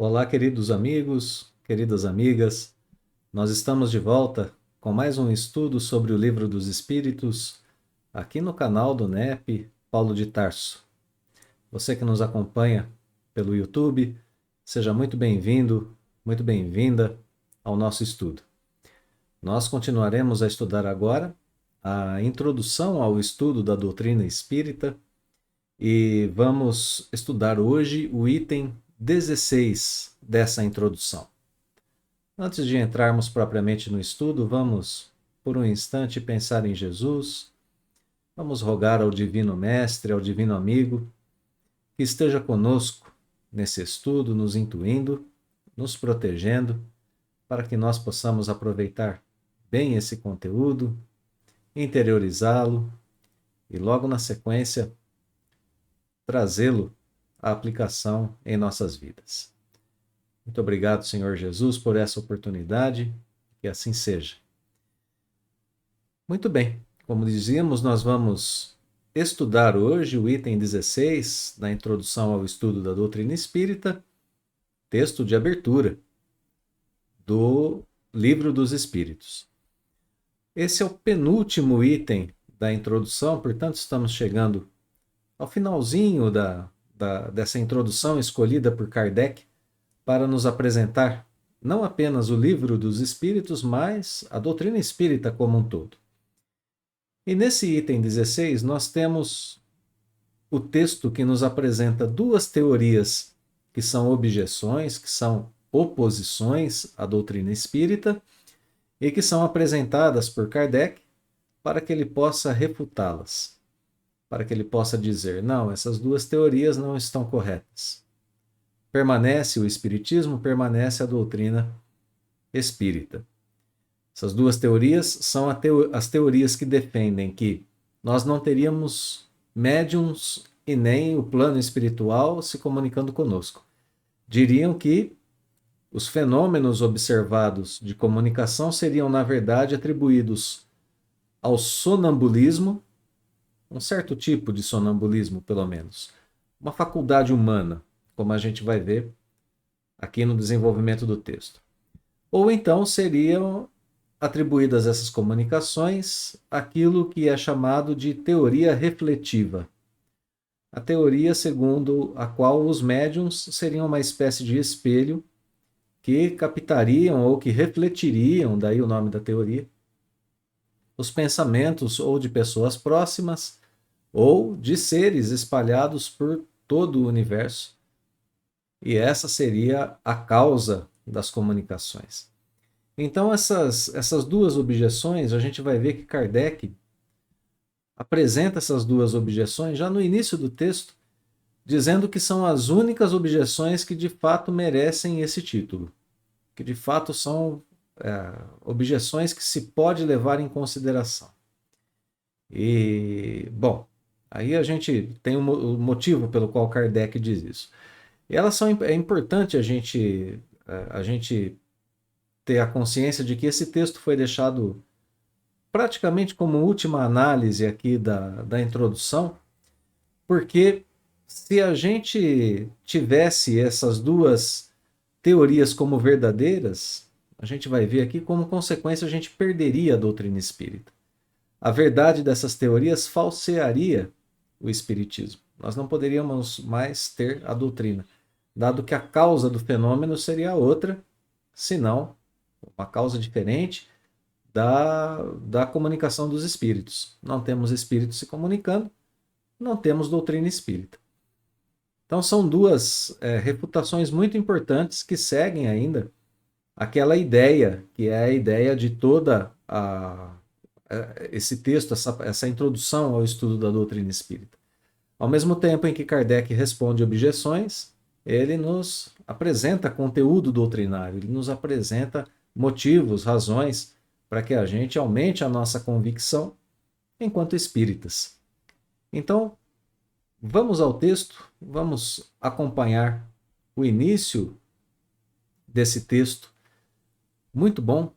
Olá, queridos amigos, queridas amigas. Nós estamos de volta com mais um estudo sobre o Livro dos Espíritos, aqui no canal do NEP Paulo de Tarso. Você que nos acompanha pelo YouTube, seja muito bem-vindo, muito bem-vinda ao nosso estudo. Nós continuaremos a estudar agora a introdução ao estudo da doutrina espírita e vamos estudar hoje o item 16 dessa introdução. Antes de entrarmos propriamente no estudo, vamos, por um instante, pensar em Jesus. Vamos rogar ao Divino Mestre, ao Divino Amigo, que esteja conosco nesse estudo, nos intuindo, nos protegendo, para que nós possamos aproveitar bem esse conteúdo, interiorizá-lo e, logo na sequência, trazê-lo à aplicação em nossas vidas. Muito obrigado, Senhor Jesus, por essa oportunidade, que assim seja. Muito bem, como dizíamos, nós vamos estudar hoje o item 16 da introdução ao estudo da doutrina espírita, texto de abertura do Livro dos Espíritos. Esse é o penúltimo item da introdução, portanto, estamos chegando ao finalzinho dessa introdução escolhida por Kardec para nos apresentar não apenas o Livro dos Espíritos, mas a doutrina espírita como um todo. E nesse item 16 nós temos o texto que nos apresenta duas teorias que são objeções, que são oposições à doutrina espírita e que são apresentadas por Kardec para que ele possa refutá-las, para que ele possa dizer, não, essas duas teorias não estão corretas. Permanece o Espiritismo, permanece a doutrina espírita. Essas duas teorias são as teorias que defendem que nós não teríamos médiums e nem o plano espiritual se comunicando conosco. Diriam que os fenômenos observados de comunicação seriam, na verdade, atribuídos ao sonambulismo, um certo tipo de sonambulismo, pelo menos, uma faculdade humana, como a gente vai ver aqui no desenvolvimento do texto. Ou então seriam atribuídas essas comunicações aquilo que é chamado de teoria refletiva. A teoria segundo a qual os médiums seriam uma espécie de espelho que captariam ou que refletiriam, daí o nome da teoria, os pensamentos ou de pessoas próximas ou de seres espalhados por todo o universo. E essa seria a causa das comunicações. Então, essas duas objeções, a gente vai ver que Kardec apresenta essas duas objeções já no início do texto, dizendo que são as únicas objeções que de fato merecem esse título, que de fato são objeções que se pode levar em consideração. E, bom, aí a gente tem o motivo pelo qual Kardec diz isso. E é importante a gente ter a consciência de que esse texto foi deixado praticamente como última análise aqui da introdução, porque se a gente tivesse essas duas teorias como verdadeiras, a gente vai ver aqui como consequência a gente perderia a doutrina espírita. A verdade dessas teorias falsearia o espiritismo. Nós não poderíamos mais ter a doutrina, dado que a causa do fenômeno seria outra, senão uma causa diferente da comunicação dos espíritos. Não temos espíritos se comunicando, não temos doutrina espírita. Então são duas refutações muito importantes que seguem ainda aquela ideia, que é a ideia de toda esse texto, essa introdução ao estudo da doutrina espírita. Ao mesmo tempo em que Kardec responde objeções, ele nos apresenta conteúdo doutrinário, ele nos apresenta motivos, razões para que a gente aumente a nossa convicção enquanto espíritas. Então, vamos ao texto, vamos acompanhar o início desse texto muito bom,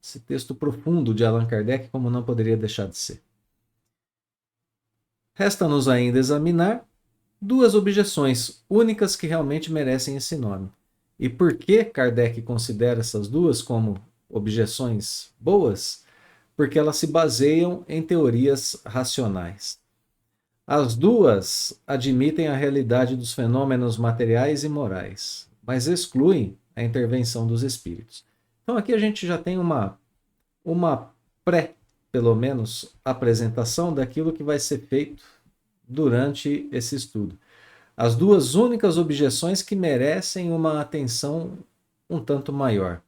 esse texto profundo de Allan Kardec, como não poderia deixar de ser. Resta-nos ainda examinar duas objeções únicas que realmente merecem esse nome. E por que Kardec considera essas duas como objeções boas? Porque elas se baseiam em teorias racionais. As duas admitem a realidade dos fenômenos materiais e morais, mas excluem a intervenção dos espíritos. Então aqui a gente já tem uma pelo menos, apresentação daquilo que vai ser feito durante esse estudo. As duas únicas objeções que merecem uma atenção um tanto maior.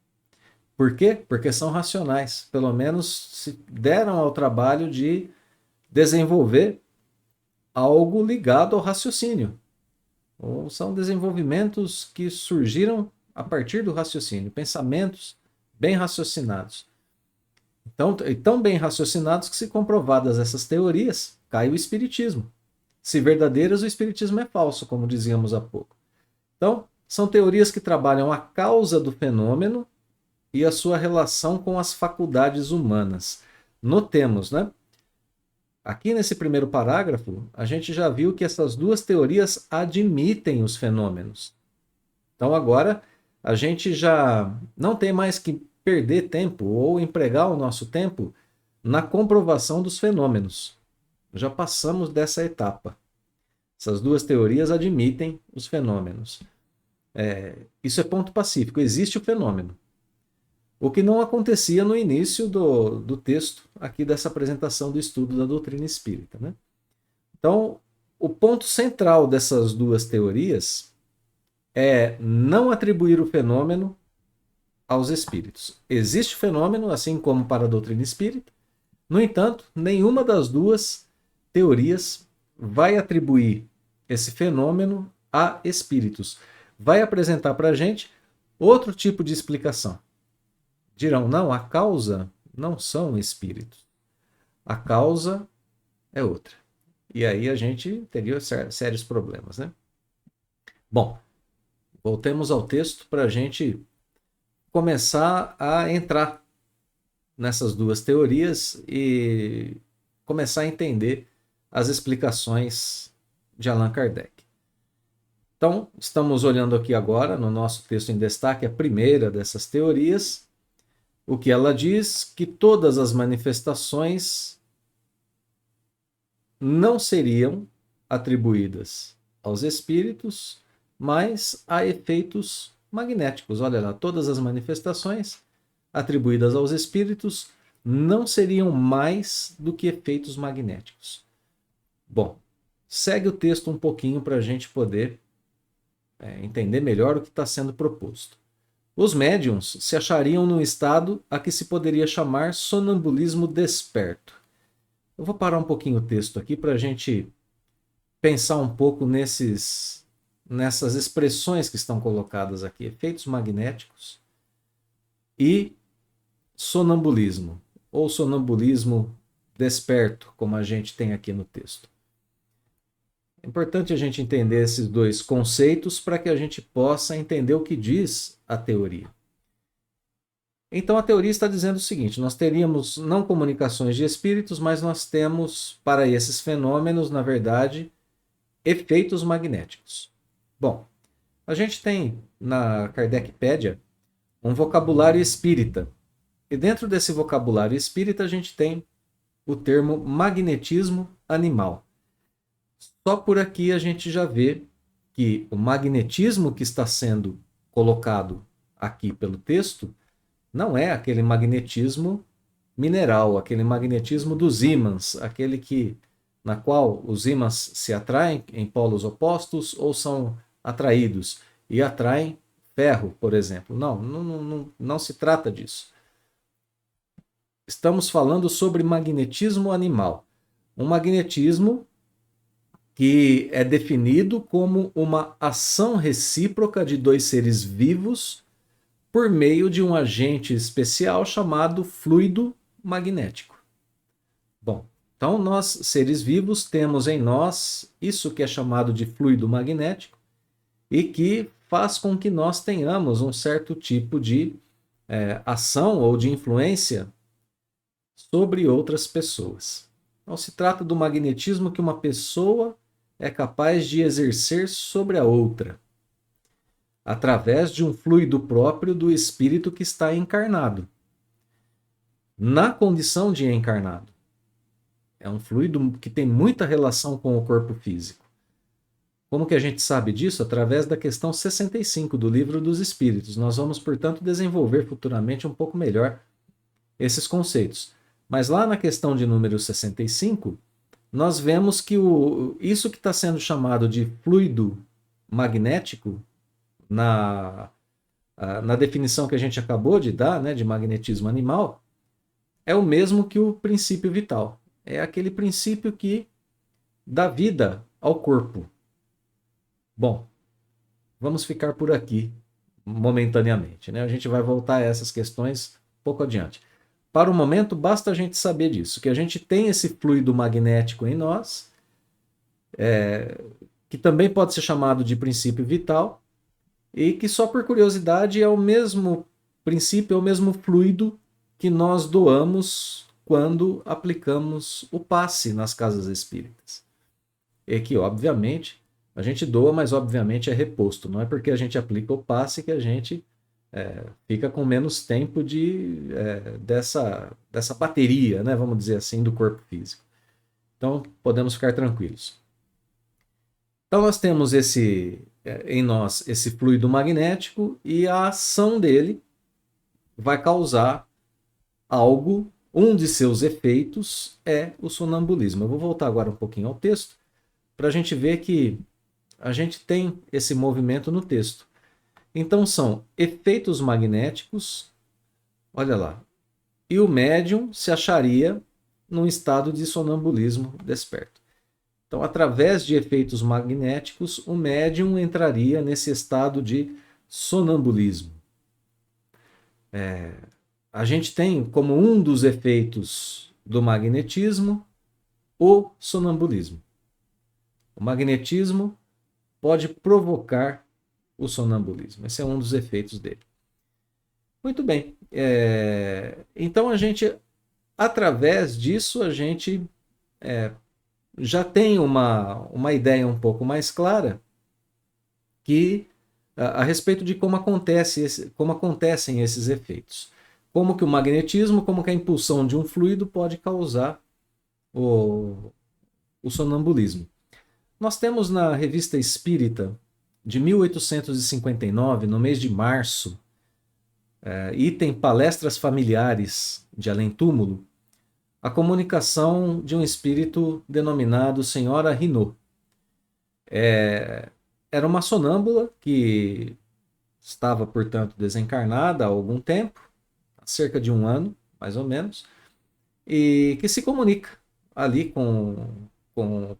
Por quê? Porque são racionais. Pelo menos se deram ao trabalho de desenvolver algo ligado ao raciocínio. Ou são desenvolvimentos que surgiram a partir do raciocínio, pensamentos bem raciocinados. Então, tão bem raciocinados que, se comprovadas essas teorias, cai o espiritismo. Se verdadeiras, o espiritismo é falso, como dizíamos há pouco. Então, são teorias que trabalham a causa do fenômeno e a sua relação com as faculdades humanas. Notemos, né? Aqui nesse primeiro parágrafo, a gente já viu que essas duas teorias admitem os fenômenos. Então agora a gente já não tem mais que perder tempo ou empregar o nosso tempo na comprovação dos fenômenos. Já passamos dessa etapa. Essas duas teorias admitem os fenômenos. Isso é ponto pacífico, existe o fenômeno. O que não acontecia no início do texto aqui dessa apresentação do estudo da doutrina espírita, né? Então, o ponto central dessas duas teorias é não atribuir o fenômeno aos espíritos. Existe o fenômeno, assim como para a doutrina espírita. No entanto, nenhuma das duas teorias vai atribuir esse fenômeno a espíritos. Vai apresentar para a gente outro tipo de explicação. Dirão, não, a causa não são espíritos. A causa é outra. E aí a gente teria sérios problemas, né? Bom, voltemos ao texto para a gente começar a entrar nessas duas teorias e começar a entender as explicações de Allan Kardec. Então, estamos olhando aqui agora no nosso texto em destaque a primeira dessas teorias. O que ela diz? Que todas as manifestações não seriam atribuídas aos espíritos, mas a efeitos magnéticos. Olha lá, todas as manifestações atribuídas aos espíritos não seriam mais do que efeitos magnéticos. Bom, segue o texto um pouquinho para a gente poder entender melhor o que está sendo proposto. Os médiuns se achariam num estado a que se poderia chamar sonambulismo desperto. Eu vou parar um pouquinho o texto aqui para a gente pensar um pouco nessas expressões que estão colocadas aqui, efeitos magnéticos e sonambulismo, ou sonambulismo desperto, como a gente tem aqui no texto. É importante a gente entender esses dois conceitos para que a gente possa entender o que diz a teoria. Então a teoria está dizendo o seguinte: nós teríamos não comunicações de espíritos, mas nós temos para esses fenômenos, na verdade, efeitos magnéticos. Bom, a gente tem na Kardecpédia um vocabulário espírita. E dentro desse vocabulário espírita a gente tem o termo magnetismo animal. Só por aqui a gente já vê que o magnetismo que está sendo colocado aqui pelo texto não é aquele magnetismo mineral, aquele magnetismo dos ímãs, aquele na qual os ímãs se atraem em polos opostos ou são atraídos e atraem ferro, por exemplo. Não se trata disso. Estamos falando sobre magnetismo animal. Um magnetismo que é definido como uma ação recíproca de dois seres vivos por meio de um agente especial chamado fluido magnético. Bom, então nós, seres vivos, temos em nós isso que é chamado de fluido magnético e que faz com que nós tenhamos um certo tipo de ação ou de influência sobre outras pessoas. Então se trata do magnetismo que uma pessoa é capaz de exercer sobre a outra. através de um fluido próprio do espírito que está encarnado, na condição de encarnado. É um fluido que tem muita relação com o corpo físico. Como que a gente sabe disso? Através da questão 65 do Livro dos Espíritos. Nós vamos, portanto, desenvolver futuramente um pouco melhor esses conceitos. Mas lá na questão de número 65, nós vemos que isso que está sendo chamado de fluido magnético, na definição que a gente acabou de dar, né, de magnetismo animal, é o mesmo que o princípio vital. É aquele princípio que dá vida ao corpo. Bom, vamos ficar por aqui momentaneamente, né? A gente vai voltar a essas questões pouco adiante. Para o momento, basta a gente saber disso, que a gente tem esse fluido magnético em nós, que também pode ser chamado de princípio vital, e que só por curiosidade é o mesmo princípio, é o mesmo fluido que nós doamos quando aplicamos o passe nas casas espíritas. E que, obviamente, a gente doa, mas obviamente é reposto. Não é porque a gente aplica o passe que a gente fica com menos tempo dessa bateria, né, vamos dizer assim, do corpo físico. Então, podemos ficar tranquilos. Então, nós temos em nós esse fluido magnético e a ação dele vai causar algo, um de seus efeitos é o sonambulismo. Eu vou voltar agora um pouquinho ao texto para a gente ver que a gente tem esse movimento no texto. Então são efeitos magnéticos, olha lá, e o médium se acharia num estado de sonambulismo desperto. Então, através de efeitos magnéticos, o médium entraria nesse estado de sonambulismo. A gente tem como um dos efeitos do magnetismo o sonambulismo. O magnetismo pode provocar o sonambulismo. Esse é um dos efeitos dele. Muito bem. Então, através disso, a gente já tem uma ideia um pouco mais clara a respeito de como acontecem esses efeitos. Como que o magnetismo, como que a impulsão de um fluido pode causar o sonambulismo. Nós temos na Revista Espírita, de 1859, no mês de março, item Palestras Familiares de Além Túmulo, a comunicação de um espírito denominado Senhora Rinot. Era uma sonâmbula que estava, portanto, desencarnada há algum tempo, há cerca de 1 ano, mais ou menos, e que se comunica ali com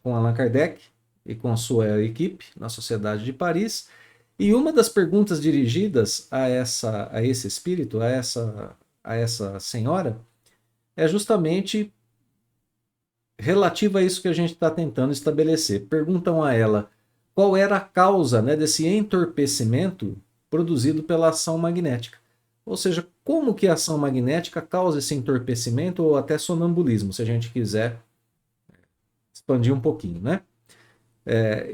Allan Kardec e com sua equipe na Sociedade de Paris. E uma das perguntas dirigidas a esse espírito, a essa senhora, é justamente relativa a isso que a gente está tentando estabelecer. Perguntam a ela qual era a causa, né, desse entorpecimento produzido pela ação magnética. Ou seja, como que a ação magnética causa esse entorpecimento ou até sonambulismo, se a gente quiser expandir um pouquinho, né?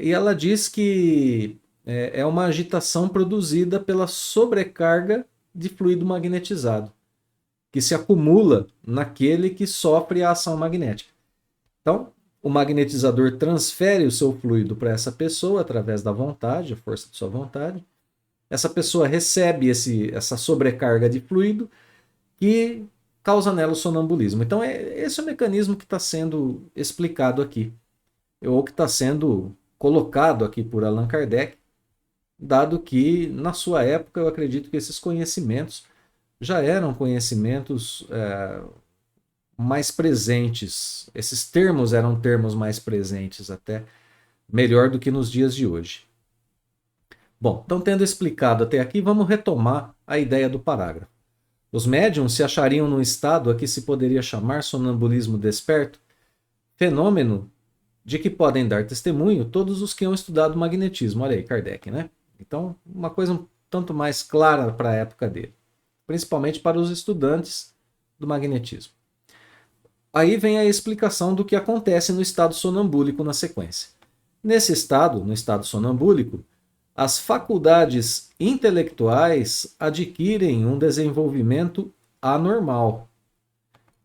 E ela diz que é uma agitação produzida pela sobrecarga de fluido magnetizado, que se acumula naquele que sofre a ação magnética. Então, o magnetizador transfere o seu fluido para essa pessoa através da vontade, a força de sua vontade. Essa pessoa recebe essa sobrecarga de fluido que causa nela o sonambulismo. Então, esse é o mecanismo que está sendo explicado aqui, ou que está sendo colocado aqui por Allan Kardec, dado que, na sua época, eu acredito que esses conhecimentos já eram conhecimentos mais presentes. Esses termos eram termos mais presentes, até melhor do que nos dias de hoje. Bom, então tendo explicado até aqui, vamos retomar a ideia do parágrafo. Os médiums se achariam num estado a que se poderia chamar sonambulismo desperto, fenômeno de que podem dar testemunho todos os que han estudado magnetismo. Olha aí, Kardec, né? Então, uma coisa um tanto mais clara para a época dele, principalmente para os estudantes do magnetismo. Aí vem a explicação do que acontece no estado sonambúlico na sequência. Nesse estado, no estado sonambúlico, as faculdades intelectuais adquirem um desenvolvimento anormal.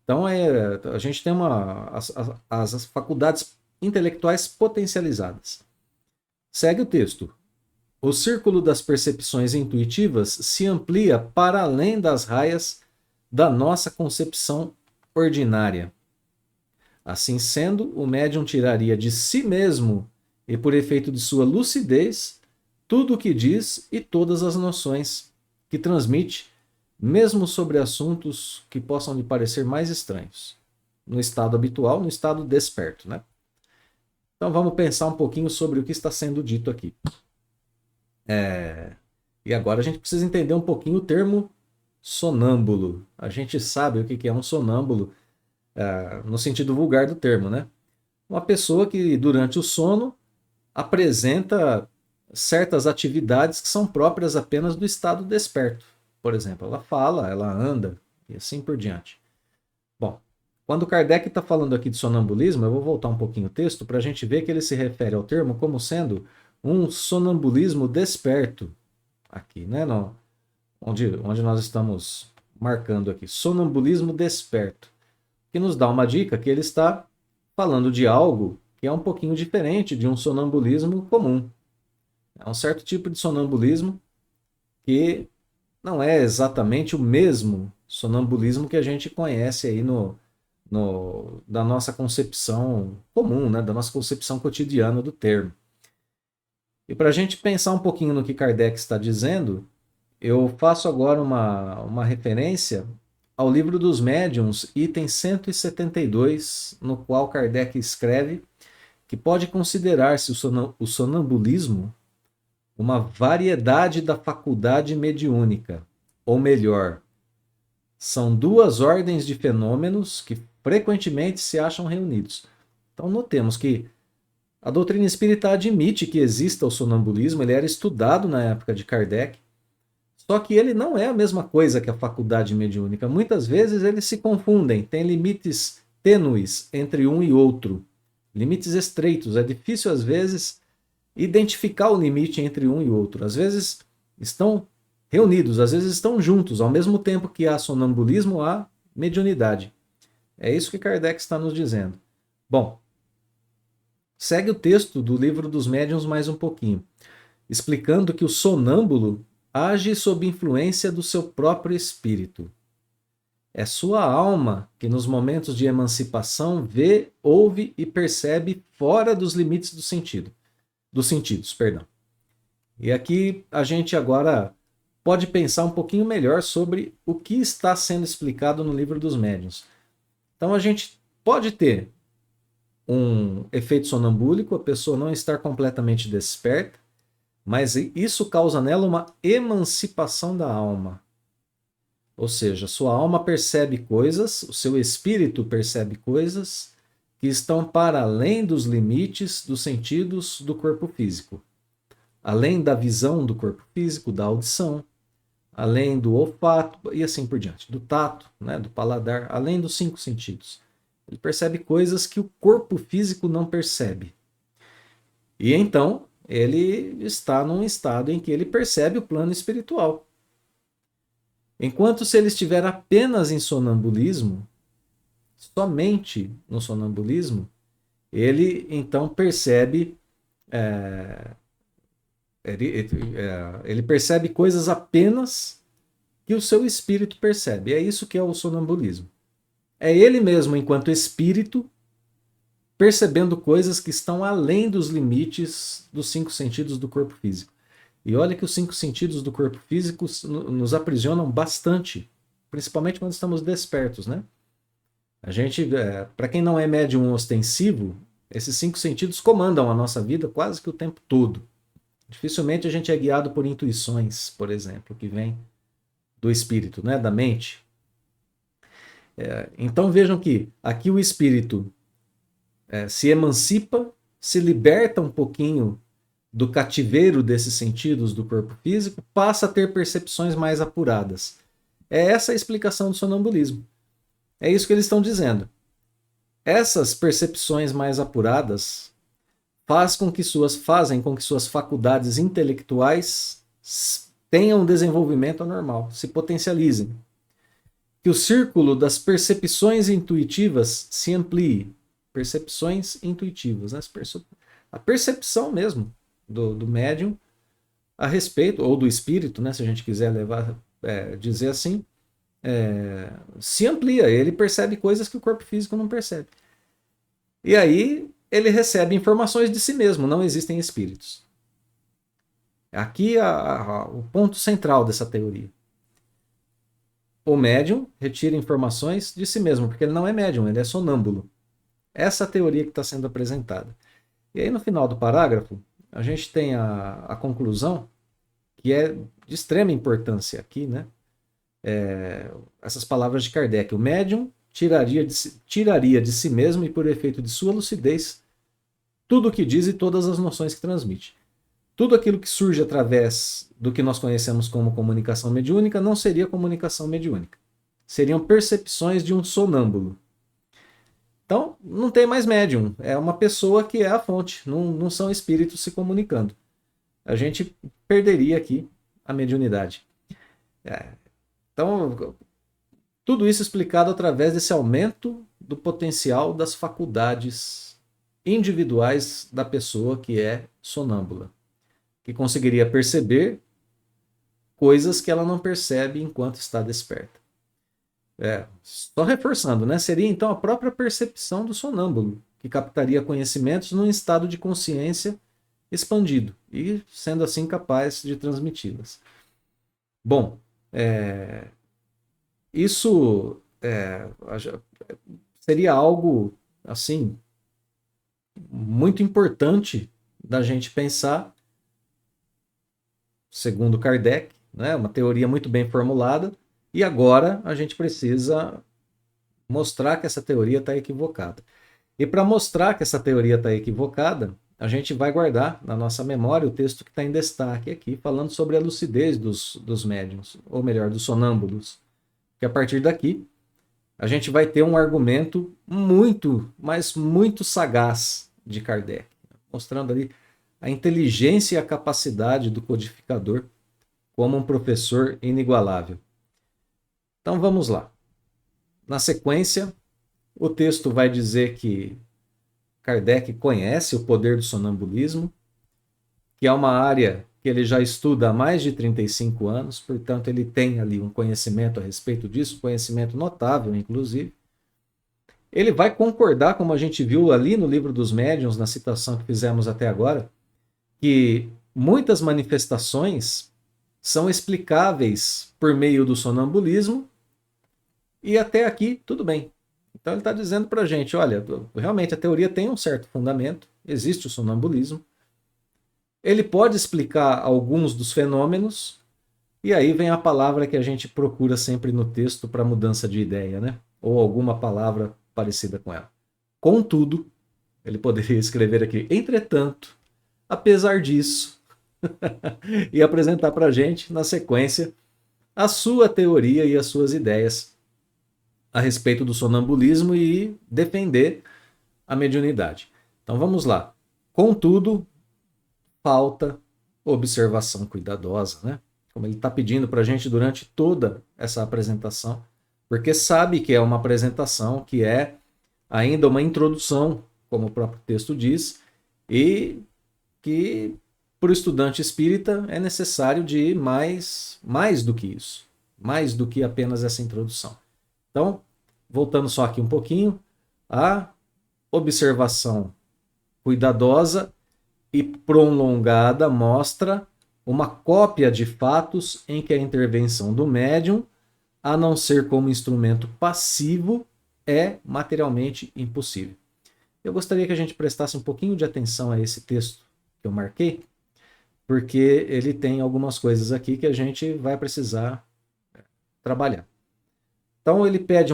Então, a gente tem as faculdades intelectuais potencializadas. Segue o texto. O círculo das percepções intuitivas se amplia para além das raias da nossa concepção ordinária. Assim sendo, o médium tiraria de si mesmo, e por efeito de sua lucidez, tudo o que diz e todas as noções que transmite, mesmo sobre assuntos que possam lhe parecer mais estranhos, no estado habitual, no estado desperto, né? Então vamos pensar um pouquinho sobre o que está sendo dito aqui. E agora a gente precisa entender um pouquinho o termo sonâmbulo. A gente sabe o que é um sonâmbulo, no sentido vulgar do termo, né? Uma pessoa que durante o sono apresenta certas atividades que são próprias apenas do estado desperto. Por exemplo, ela fala, ela anda e assim por diante. Bom, quando Kardec está falando aqui de sonambulismo, eu vou voltar um pouquinho o texto para a gente ver que ele se refere ao termo como sendo um sonambulismo desperto. Aqui, né? Onde nós estamos marcando aqui. Sonambulismo desperto. Que nos dá uma dica que ele está falando de algo que é um pouquinho diferente de um sonambulismo comum. É um certo tipo de sonambulismo que não é exatamente o mesmo sonambulismo que a gente conhece aí da nossa concepção comum, né? Da nossa concepção cotidiana do termo. E para a gente pensar um pouquinho no que Kardec está dizendo, eu faço agora uma referência ao Livro dos Médiuns, item 172, no qual Kardec escreve que pode considerar-se o sonambulismo uma variedade da faculdade mediúnica, ou melhor, são duas ordens de fenômenos que frequentemente se acham reunidos. Então notemos que a doutrina espírita admite que exista o sonambulismo, ele era estudado na época de Kardec, só que ele não é a mesma coisa que a faculdade mediúnica. Muitas vezes eles se confundem, tem limites tênues entre um e outro, limites estreitos. É difícil, às vezes, identificar o limite entre um e outro. Às vezes estão reunidos, às vezes estão juntos, ao mesmo tempo que há sonambulismo, há mediunidade. É isso que Kardec está nos dizendo. Bom, segue o texto do Livro dos Médiuns mais um pouquinho, explicando que o sonâmbulo age sob influência do seu próprio espírito. É sua alma que nos momentos de emancipação vê, ouve e percebe fora dos limites dos sentidos. E aqui a gente agora pode pensar um pouquinho melhor sobre o que está sendo explicado no Livro dos Médiuns. Então a gente pode ter um efeito sonambúlico, a pessoa não estar completamente desperta, mas isso causa nela uma emancipação da alma. Ou seja, sua alma percebe coisas, o seu espírito percebe coisas que estão para além dos limites dos sentidos do corpo físico. Além da visão do corpo físico, da audição, além do olfato e assim por diante, do tato, né, do paladar, além dos 5 sentidos. Ele percebe coisas que o corpo físico não percebe. E então ele está num estado em que ele percebe o plano espiritual. Enquanto se ele estiver apenas em sonambulismo, somente no sonambulismo, ele então percebe ele percebe coisas apenas que o seu espírito percebe. É isso que é o sonambulismo. É ele mesmo, enquanto espírito, percebendo coisas que estão além dos limites dos 5 sentidos do corpo físico. E olha que os 5 sentidos do corpo físico nos aprisionam bastante, principalmente quando estamos despertos, né? A gente, para quem não é médium ostensivo, esses 5 sentidos comandam a nossa vida quase que o tempo todo. Dificilmente a gente é guiado por intuições, por exemplo, que vêm do espírito, né? Da mente. Então vejam que aqui o espírito se emancipa, se liberta um pouquinho do cativeiro desses sentidos do corpo físico, passa a ter percepções mais apuradas. É essa a explicação do sonambulismo. É isso que eles estão dizendo. Essas percepções mais apuradas fazem com que suas faculdades intelectuais tenham um desenvolvimento anormal, se potencializem. Que o círculo das percepções intuitivas se amplie. Percepções intuitivas, né? A percepção mesmo do médium a respeito, ou do espírito, né? Se a gente quiser dizer assim, se amplia. Ele percebe coisas que o corpo físico não percebe. E aí ele recebe informações de si mesmo, não existem espíritos. Aqui o ponto central dessa teoria. O médium retira informações de si mesmo, porque ele não é médium, ele é sonâmbulo. Essa é a teoria que está sendo apresentada. E aí no final do parágrafo, a gente tem a conclusão, que é de extrema importância aqui, né? Essas palavras de Kardec. O médium tiraria de si mesmo e por efeito de sua lucidez tudo o que diz e todas as noções que transmite. Tudo aquilo que surge através do que nós conhecemos como comunicação mediúnica não seria comunicação mediúnica. Seriam percepções de um sonâmbulo. Então, não tem mais médium. É uma pessoa que é a fonte. Não são espíritos se comunicando. A gente perderia aqui a mediunidade. Então, tudo isso explicado através desse aumento do potencial das faculdades individuais da pessoa que é sonâmbula, que conseguiria perceber coisas que ela não percebe enquanto está desperta. Só reforçando, né? Seria então a própria percepção do sonâmbulo, que captaria conhecimentos num estado de consciência expandido e, sendo assim, capaz de transmiti-las. Bom, isso seria algo assim muito importante da gente pensar, segundo Kardec, né? Uma teoria muito bem formulada, e agora a gente precisa mostrar que essa teoria está equivocada. E para mostrar que essa teoria está equivocada, a gente vai guardar na nossa memória o texto que está em destaque aqui, falando sobre a lucidez dos médiuns, ou melhor, dos sonâmbulos. Que a partir daqui, a gente vai ter um argumento muito, mas muito sagaz de Kardec, mostrando ali a inteligência e a capacidade do codificador como um professor inigualável. Então vamos lá. Na sequência, o texto vai dizer que Kardec conhece o poder do sonambulismo, que é uma área que ele já estuda há mais de 35 anos, portanto ele tem ali um conhecimento a respeito disso, conhecimento notável, inclusive. Ele vai concordar, como a gente viu ali no Livro dos Médiuns, na citação que fizemos até agora, que muitas manifestações são explicáveis por meio do sonambulismo, e até aqui tudo bem. Então ele está dizendo para a gente, olha, realmente a teoria tem um certo fundamento, existe o sonambulismo, ele pode explicar alguns dos fenômenos, e aí vem a palavra que a gente procura sempre no texto para mudança de ideia, né? Ou alguma palavra parecida com ela. Contudo, ele poderia escrever aqui, entretanto, apesar disso, e apresentar para a gente, na sequência, a sua teoria e as suas ideias a respeito do sonambulismo e defender a mediunidade. Então vamos lá. Contudo, falta observação cuidadosa, né? Como ele está pedindo para a gente durante toda essa apresentação, porque sabe que é uma apresentação que é ainda uma introdução, como o próprio texto diz, e que para o estudante espírita é necessário de mais do que isso, mais do que apenas essa introdução. Então, voltando só aqui um pouquinho, a observação cuidadosa e prolongada mostra uma cópia de fatos em que a intervenção do médium, a não ser como instrumento passivo, é materialmente impossível. Eu gostaria que a gente prestasse um pouquinho de atenção a esse texto que eu marquei, porque ele tem algumas coisas aqui que a gente vai precisar trabalhar. Então ele pede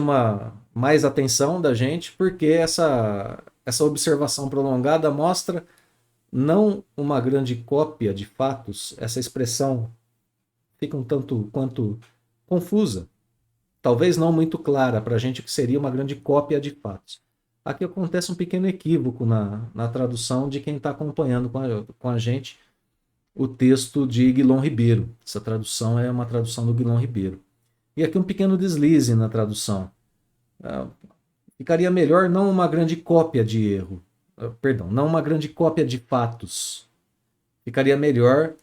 mais atenção da gente, porque essa observação prolongada mostra não uma grande cópia de fatos, essa expressão fica um tanto quanto confusa, talvez não muito clara para a gente o que seria uma grande cópia de fatos. Aqui acontece um pequeno equívoco na tradução de quem está acompanhando com a gente o texto de Guilom Ribeiro. Essa tradução é uma tradução do Guilom Ribeiro. E aqui um pequeno deslize na tradução. Ficaria melhor não uma grande cópia de erro. Perdão, não uma grande cópia de fatos. Ficaria melhor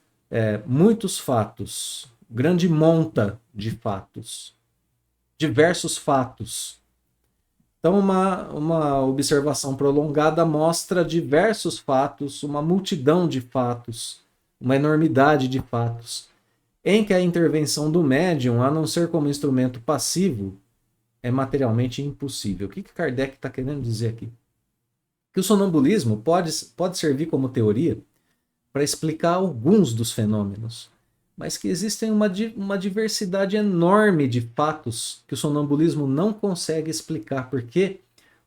muitos fatos. Grande monta de fatos. Diversos fatos. Então, uma observação prolongada mostra diversos fatos, uma multidão de fatos, uma enormidade de fatos, em que a intervenção do médium, a não ser como instrumento passivo, é materialmente impossível. O que Kardec está querendo dizer aqui? Que o sonambulismo pode servir como teoria para explicar alguns dos fenômenos, mas que existem uma diversidade enorme de fatos que o sonambulismo não consegue explicar, porque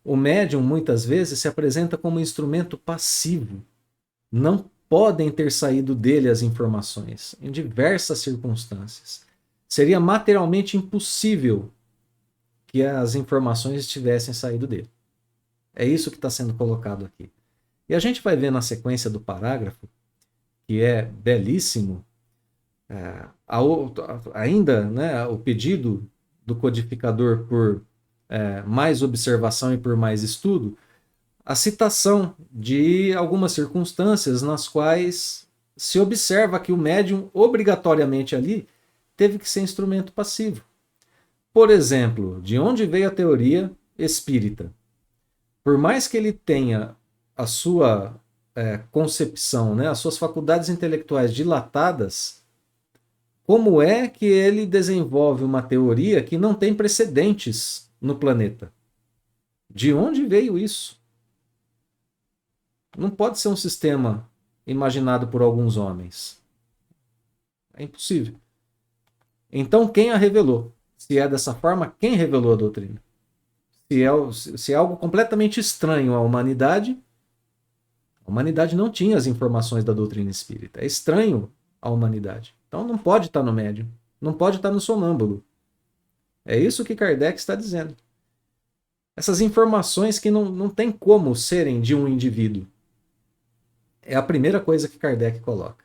o médium muitas vezes se apresenta como um instrumento passivo. Não podem ter saído dele as informações, em diversas circunstâncias. Seria materialmente impossível que as informações tivessem saído dele. É isso que está sendo colocado aqui. E a gente vai ver na sequência do parágrafo, que é belíssimo, ainda, né, o pedido do codificador por mais observação e por mais estudo, a citação de algumas circunstâncias nas quais se observa que o médium, obrigatoriamente ali, teve que ser instrumento passivo. Por exemplo, de onde veio a teoria espírita? Por mais que ele tenha a sua concepção, né, as suas faculdades intelectuais dilatadas, como é que ele desenvolve uma teoria que não tem precedentes no planeta? De onde veio isso? Não pode ser um sistema imaginado por alguns homens. É impossível. Então, quem a revelou? Se é dessa forma, quem revelou a doutrina? Se é algo completamente estranho à humanidade, a humanidade não tinha as informações da doutrina espírita. É estranho à humanidade. Então não pode estar no médium. Não pode estar no sonâmbulo. É isso que Kardec está dizendo. Essas informações que não tem como serem de um indivíduo. É a primeira coisa que Kardec coloca.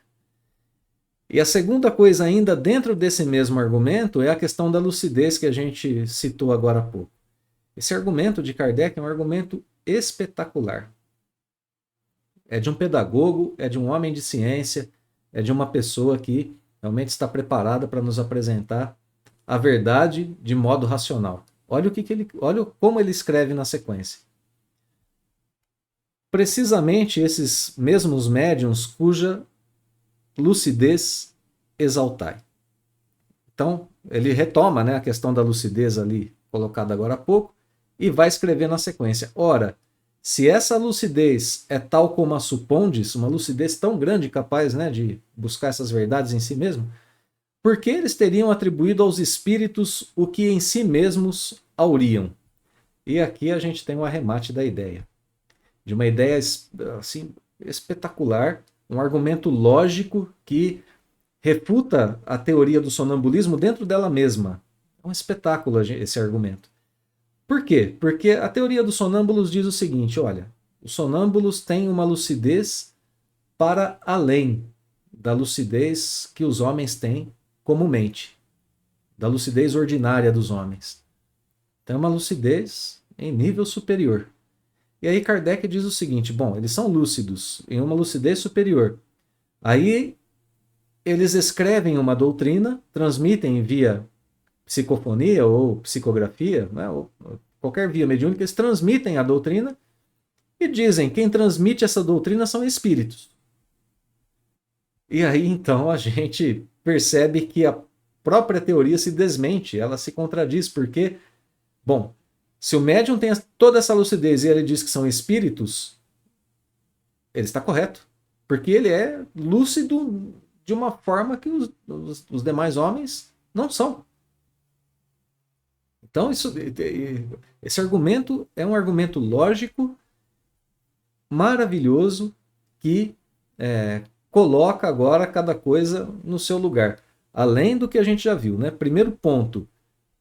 E a segunda coisa ainda dentro desse mesmo argumento é a questão da lucidez que a gente citou agora há pouco. Esse argumento de Kardec é um argumento espetacular. É de um pedagogo, é de um homem de ciência, é de uma pessoa que realmente está preparada para nos apresentar a verdade de modo racional. Olha como ele escreve na sequência. Precisamente esses mesmos médiuns cuja lucidez exaltai. Então, ele retoma, né, a questão da lucidez ali colocada agora há pouco e vai escrever na sequência. Ora, se essa lucidez é tal como a supondes, uma lucidez tão grande capaz, né, de buscar essas verdades em si mesmo, por que eles teriam atribuído aos espíritos o que em si mesmos auriam? E aqui a gente tem um arremate da ideia. De uma ideia assim, espetacular, um argumento lógico que refuta a teoria do sonambulismo dentro dela mesma. É um espetáculo esse argumento. Por quê? Porque a teoria dos sonâmbulos diz o seguinte, olha, os sonâmbulos têm uma lucidez para além da lucidez que os homens têm comumente, da lucidez ordinária dos homens. Então é uma lucidez em nível superior. E aí Kardec diz o seguinte, bom, eles são lúcidos em uma lucidez superior. Aí eles escrevem uma doutrina, transmitem via psicofonia ou psicografia, né, ou qualquer via mediúnica, eles transmitem a doutrina e dizem quem transmite essa doutrina são espíritos. E aí então a gente percebe que a própria teoria se desmente, ela se contradiz, porque, bom, se o médium tem toda essa lucidez e ele diz que são espíritos, ele está correto. Porque ele é lúcido de uma forma que os demais homens não são. Então, esse argumento é um argumento lógico, maravilhoso, que coloca agora cada coisa no seu lugar. Além do que a gente já viu, né? Primeiro ponto,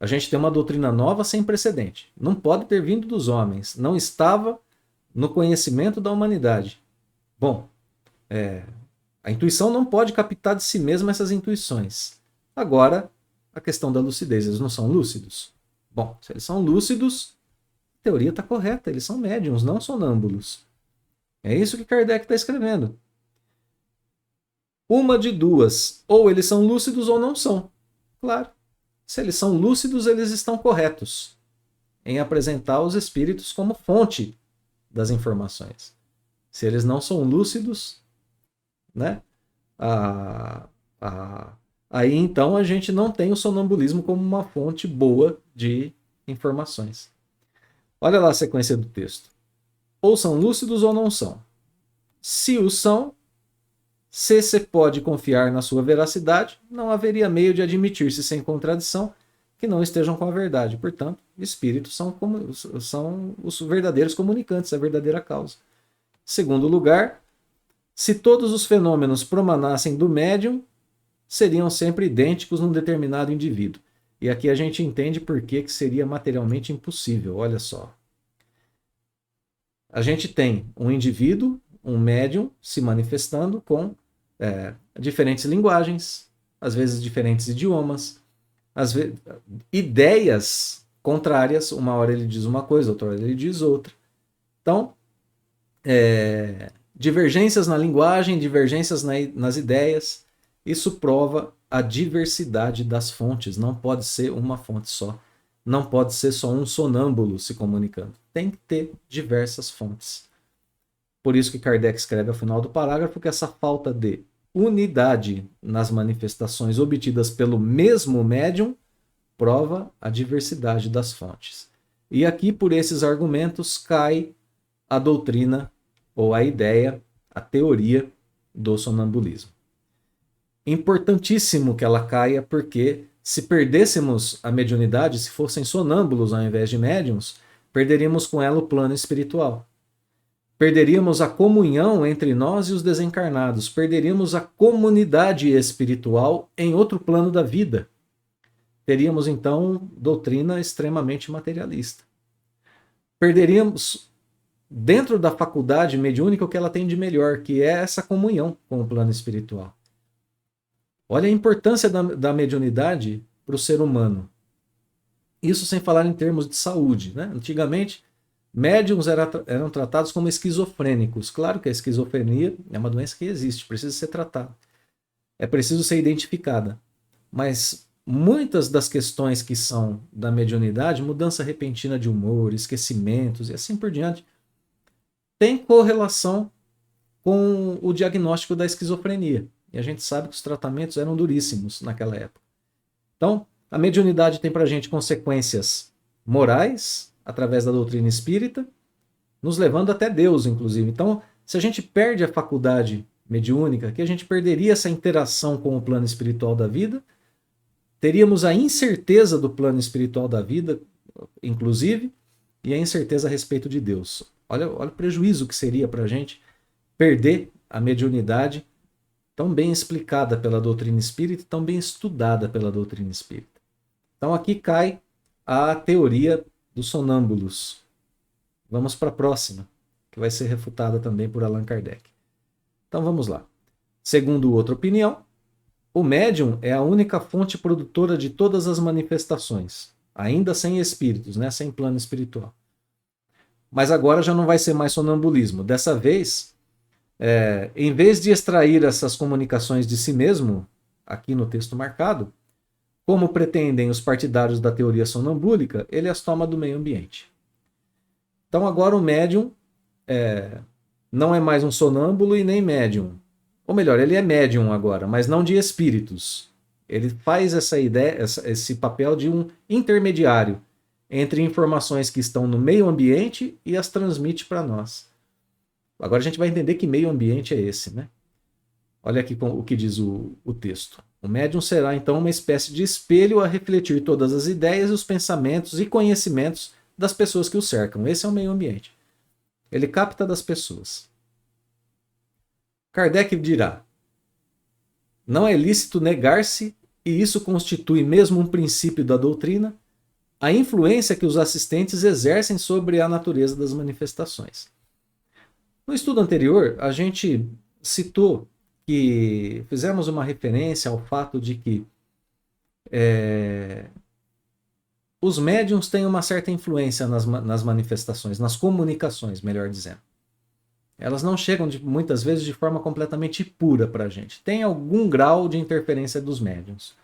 A gente tem uma doutrina nova sem precedente. Não pode ter vindo dos homens. Não estava no conhecimento da humanidade. Bom, a intuição não pode captar de si mesma essas intuições. Agora, a questão da lucidez. Eles não são lúcidos? Bom, se eles são lúcidos, a teoria está correta. Eles são médiums, não sonâmbulos. É isso que Kardec está escrevendo. Uma de duas. Ou eles são lúcidos ou não são. Claro. Se eles são lúcidos, eles estão corretos em apresentar os espíritos como fonte das informações. Se eles não são lúcidos, né? Aí então a gente não tem o sonambulismo como uma fonte boa de informações. Olha lá a sequência do texto. Ou são lúcidos ou não são. Se o são, se se pode confiar na sua veracidade, não haveria meio de admitir-se sem contradição que não estejam com a verdade. Portanto, espíritos são os verdadeiros comunicantes, a verdadeira causa. Segundo lugar, se todos os fenômenos promanassem do médium, seriam sempre idênticos num determinado indivíduo. E aqui a gente entende por que seria materialmente impossível. Olha só. A gente tem um indivíduo, um médium, se manifestando com diferentes linguagens, às vezes diferentes idiomas, às vezes, ideias contrárias. Uma hora ele diz uma coisa, outra hora ele diz outra. Então, divergências na linguagem, divergências nas ideias. Isso prova a diversidade das fontes. Não pode ser uma fonte só. Não pode ser só um sonâmbulo se comunicando. Tem que ter diversas fontes. Por isso que Kardec escreve ao final do parágrafo que essa falta de unidade nas manifestações obtidas pelo mesmo médium prova a diversidade das fontes. E aqui, por esses argumentos, cai a doutrina ou a ideia, a teoria do sonambulismo. Importantíssimo que ela caia, porque se perdêssemos a mediunidade, se fossem sonâmbulos ao invés de médiums, perderíamos com ela o plano espiritual. Perderíamos a comunhão entre nós e os desencarnados. Perderíamos a comunidade espiritual em outro plano da vida. Teríamos, então, doutrina extremamente materialista. Perderíamos, dentro da faculdade mediúnica, o que ela tem de melhor, que é essa comunhão com o plano espiritual. Olha a importância da mediunidade para o ser humano. Isso sem falar em termos de saúde, né? Antigamente, médiums eram tratados como esquizofrênicos. Claro que a esquizofrenia é uma doença que existe, precisa ser tratada. É preciso ser identificada. Mas muitas das questões que são da mediunidade, mudança repentina de humor, esquecimentos e assim por diante, tem correlação com o diagnóstico da esquizofrenia. E a gente sabe que os tratamentos eram duríssimos naquela época. Então, a mediunidade tem para a gente consequências morais, através da doutrina espírita, nos levando até Deus, inclusive. Então, se a gente perde a faculdade mediúnica, que a gente perderia essa interação com o plano espiritual da vida, teríamos a incerteza do plano espiritual da vida, inclusive, e a incerteza a respeito de Deus. Olha o prejuízo que seria para a gente perder a mediunidade tão bem explicada pela doutrina espírita e tão bem estudada pela doutrina espírita. Então aqui cai a teoria dos sonâmbulos. Vamos para a próxima, que vai ser refutada também por Allan Kardec. Então vamos lá. Segundo outra opinião, o médium é a única fonte produtora de todas as manifestações, ainda sem espíritos, né? Sem plano espiritual. Mas agora já não vai ser mais sonambulismo. Dessa vez, em vez de extrair essas comunicações de si mesmo, aqui no texto marcado, como pretendem os partidários da teoria sonambúlica, ele as toma do meio ambiente. Então agora o médium não é mais um sonâmbulo e nem médium. Ou melhor, ele é médium agora, mas não de espíritos. Ele faz essa ideia, esse papel de um intermediário entre informações que estão no meio ambiente e as transmite para nós. Agora a gente vai entender que meio ambiente é esse, né? Olha aqui o que diz o texto. O médium será então uma espécie de espelho a refletir todas as ideias, os pensamentos e conhecimentos das pessoas que o cercam. Esse é o meio ambiente. Ele capta das pessoas. Kardec dirá: não é lícito negar-se, e isso constitui mesmo um princípio da doutrina, a influência que os assistentes exercem sobre a natureza das manifestações. No estudo anterior, a gente citou que fizemos uma referência ao fato de que os médiums têm uma certa influência nas manifestações, nas comunicações, melhor dizendo. Elas não chegam muitas vezes de forma completamente pura para a gente. Tem algum grau de interferência dos médiums.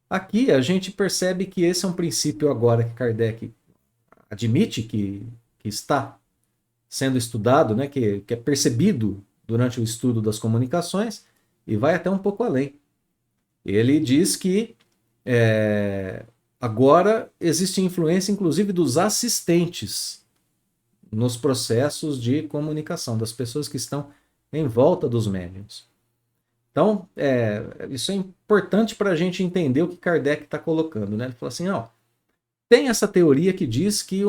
Aqui a gente percebe que esse é um princípio agora que Kardec admite que está sendo estudado, né, que é percebido durante o estudo das comunicações, e vai até um pouco além. Ele diz que agora existe influência inclusive dos assistentes nos processos de comunicação, das pessoas que estão em volta dos médiuns. Então, isso é importante para a gente entender o que Kardec está colocando. Né? Ele fala assim, tem essa teoria que diz que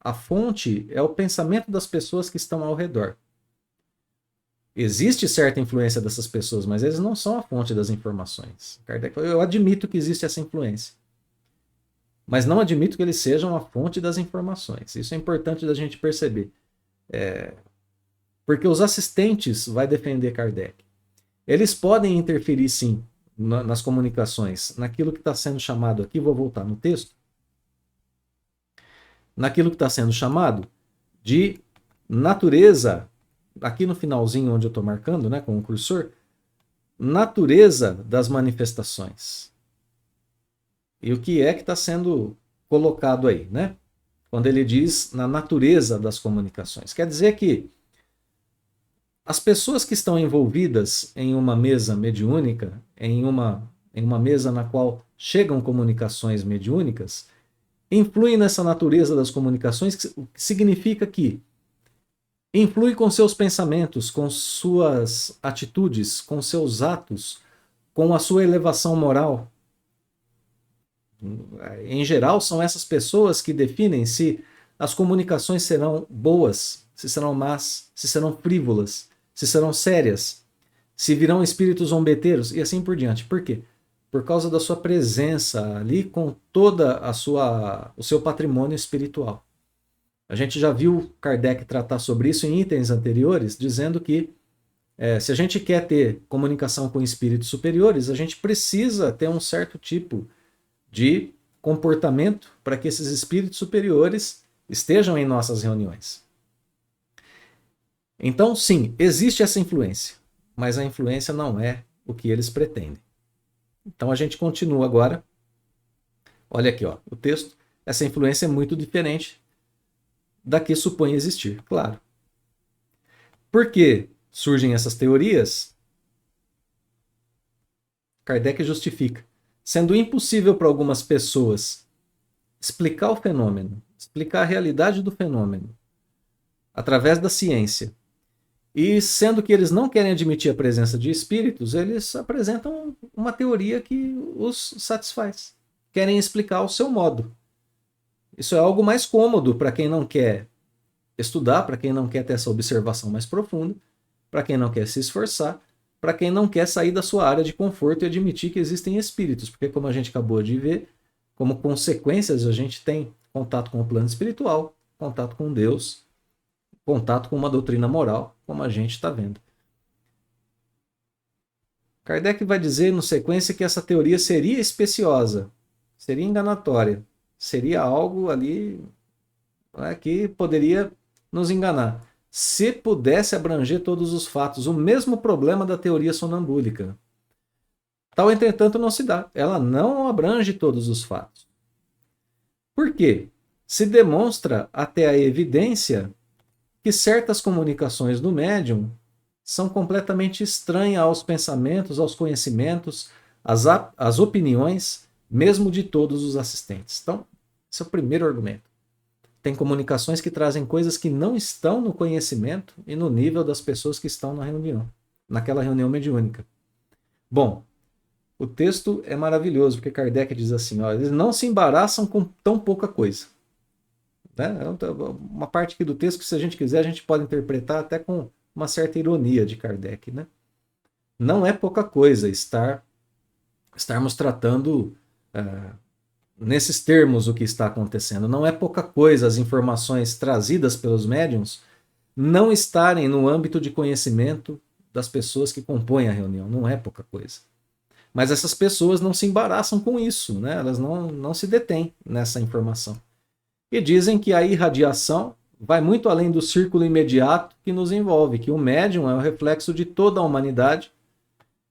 a fonte é o pensamento das pessoas que estão ao redor. Existe certa influência dessas pessoas, mas eles não são a fonte das informações. Kardec falou, eu admito que existe essa influência, mas não admito que eles sejam a fonte das informações. Isso é importante da gente perceber. Porque os assistentes vai defender Kardec. Eles podem interferir, sim, nas comunicações, naquilo que está sendo chamado aqui, vou voltar no texto, naquilo que está sendo chamado de natureza, aqui no finalzinho onde eu estou marcando, né, com o cursor, natureza das manifestações. E o que está sendo colocado aí, né? Quando ele diz na natureza das comunicações. Quer dizer que as pessoas que estão envolvidas em uma mesa mediúnica, em uma mesa na qual chegam comunicações mediúnicas, influem nessa natureza das comunicações, o que significa que influi com seus pensamentos, com suas atitudes, com seus atos, com a sua elevação moral. Em geral, são essas pessoas que definem se as comunicações serão boas, se serão más, se serão frívolas, se serão sérias, se virão espíritos zombeteiros e assim por diante. Por quê? Por causa da sua presença ali com toda o seu patrimônio espiritual. A gente já viu Kardec tratar sobre isso em itens anteriores, dizendo que se a gente quer ter comunicação com espíritos superiores, a gente precisa ter um certo tipo de comportamento para que esses espíritos superiores estejam em nossas reuniões. Então, sim, existe essa influência, mas a influência não é o que eles pretendem. Então a gente continua agora. Olha aqui, o texto. Essa influência é muito diferente da que supõe existir, claro. Por que surgem essas teorias? Kardec justifica. Sendo impossível para algumas pessoas explicar o fenômeno, explicar a realidade do fenômeno, através da ciência, e sendo que eles não querem admitir a presença de espíritos, eles apresentam uma teoria que os satisfaz. Querem explicar ao seu modo. Isso é algo mais cômodo para quem não quer estudar, para quem não quer ter essa observação mais profunda, para quem não quer se esforçar, para quem não quer sair da sua área de conforto e admitir que existem espíritos. Porque, como a gente acabou de ver, como consequências, a gente tem contato com o plano espiritual, contato com Deus, contato com uma doutrina moral, como a gente está vendo. Kardec vai dizer, no sequência, que essa teoria seria especiosa, seria enganatória, seria algo ali que poderia nos enganar. Se pudesse abranger todos os fatos, o mesmo problema da teoria sonambúlica. Tal, entretanto, não se dá. Ela não abrange todos os fatos. Por quê? Se demonstra até a evidência que certas comunicações do médium são completamente estranhas aos pensamentos, aos conhecimentos, às opiniões, mesmo de todos os assistentes. Então, esse é o primeiro argumento. Tem comunicações que trazem coisas que não estão no conhecimento e no nível das pessoas que estão na reunião, naquela reunião mediúnica. Bom, o texto é maravilhoso, porque Kardec diz assim, eles não se embaraçam com tão pouca coisa. Né? Uma parte aqui do texto que, se a gente quiser, a gente pode interpretar até com uma certa ironia de Kardec. Né? Não é pouca coisa estarmos tratando nesses termos o que está acontecendo. Não é pouca coisa as informações trazidas pelos médiums não estarem no âmbito de conhecimento das pessoas que compõem a reunião. Não é pouca coisa. Mas essas pessoas não se embaraçam com isso, né? Elas não se detêm nessa informação. E dizem que a irradiação vai muito além do círculo imediato que nos envolve, que o médium é o reflexo de toda a humanidade,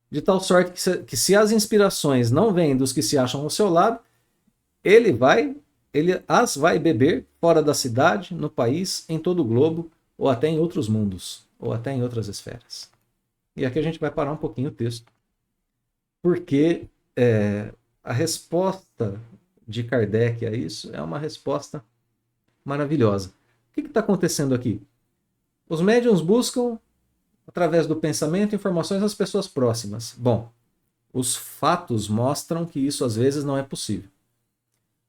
de tal sorte que se as inspirações não vêm dos que se acham ao seu lado, ele as vai beber fora da cidade, no país, em todo o globo, ou até em outros mundos, ou até em outras esferas. E aqui a gente vai parar um pouquinho o texto, porque a resposta de Kardec a isso é uma resposta maravilhosa. O que está acontecendo aqui? Os médiuns buscam, através do pensamento, informações das pessoas próximas. Bom, os fatos mostram que isso às vezes não é possível.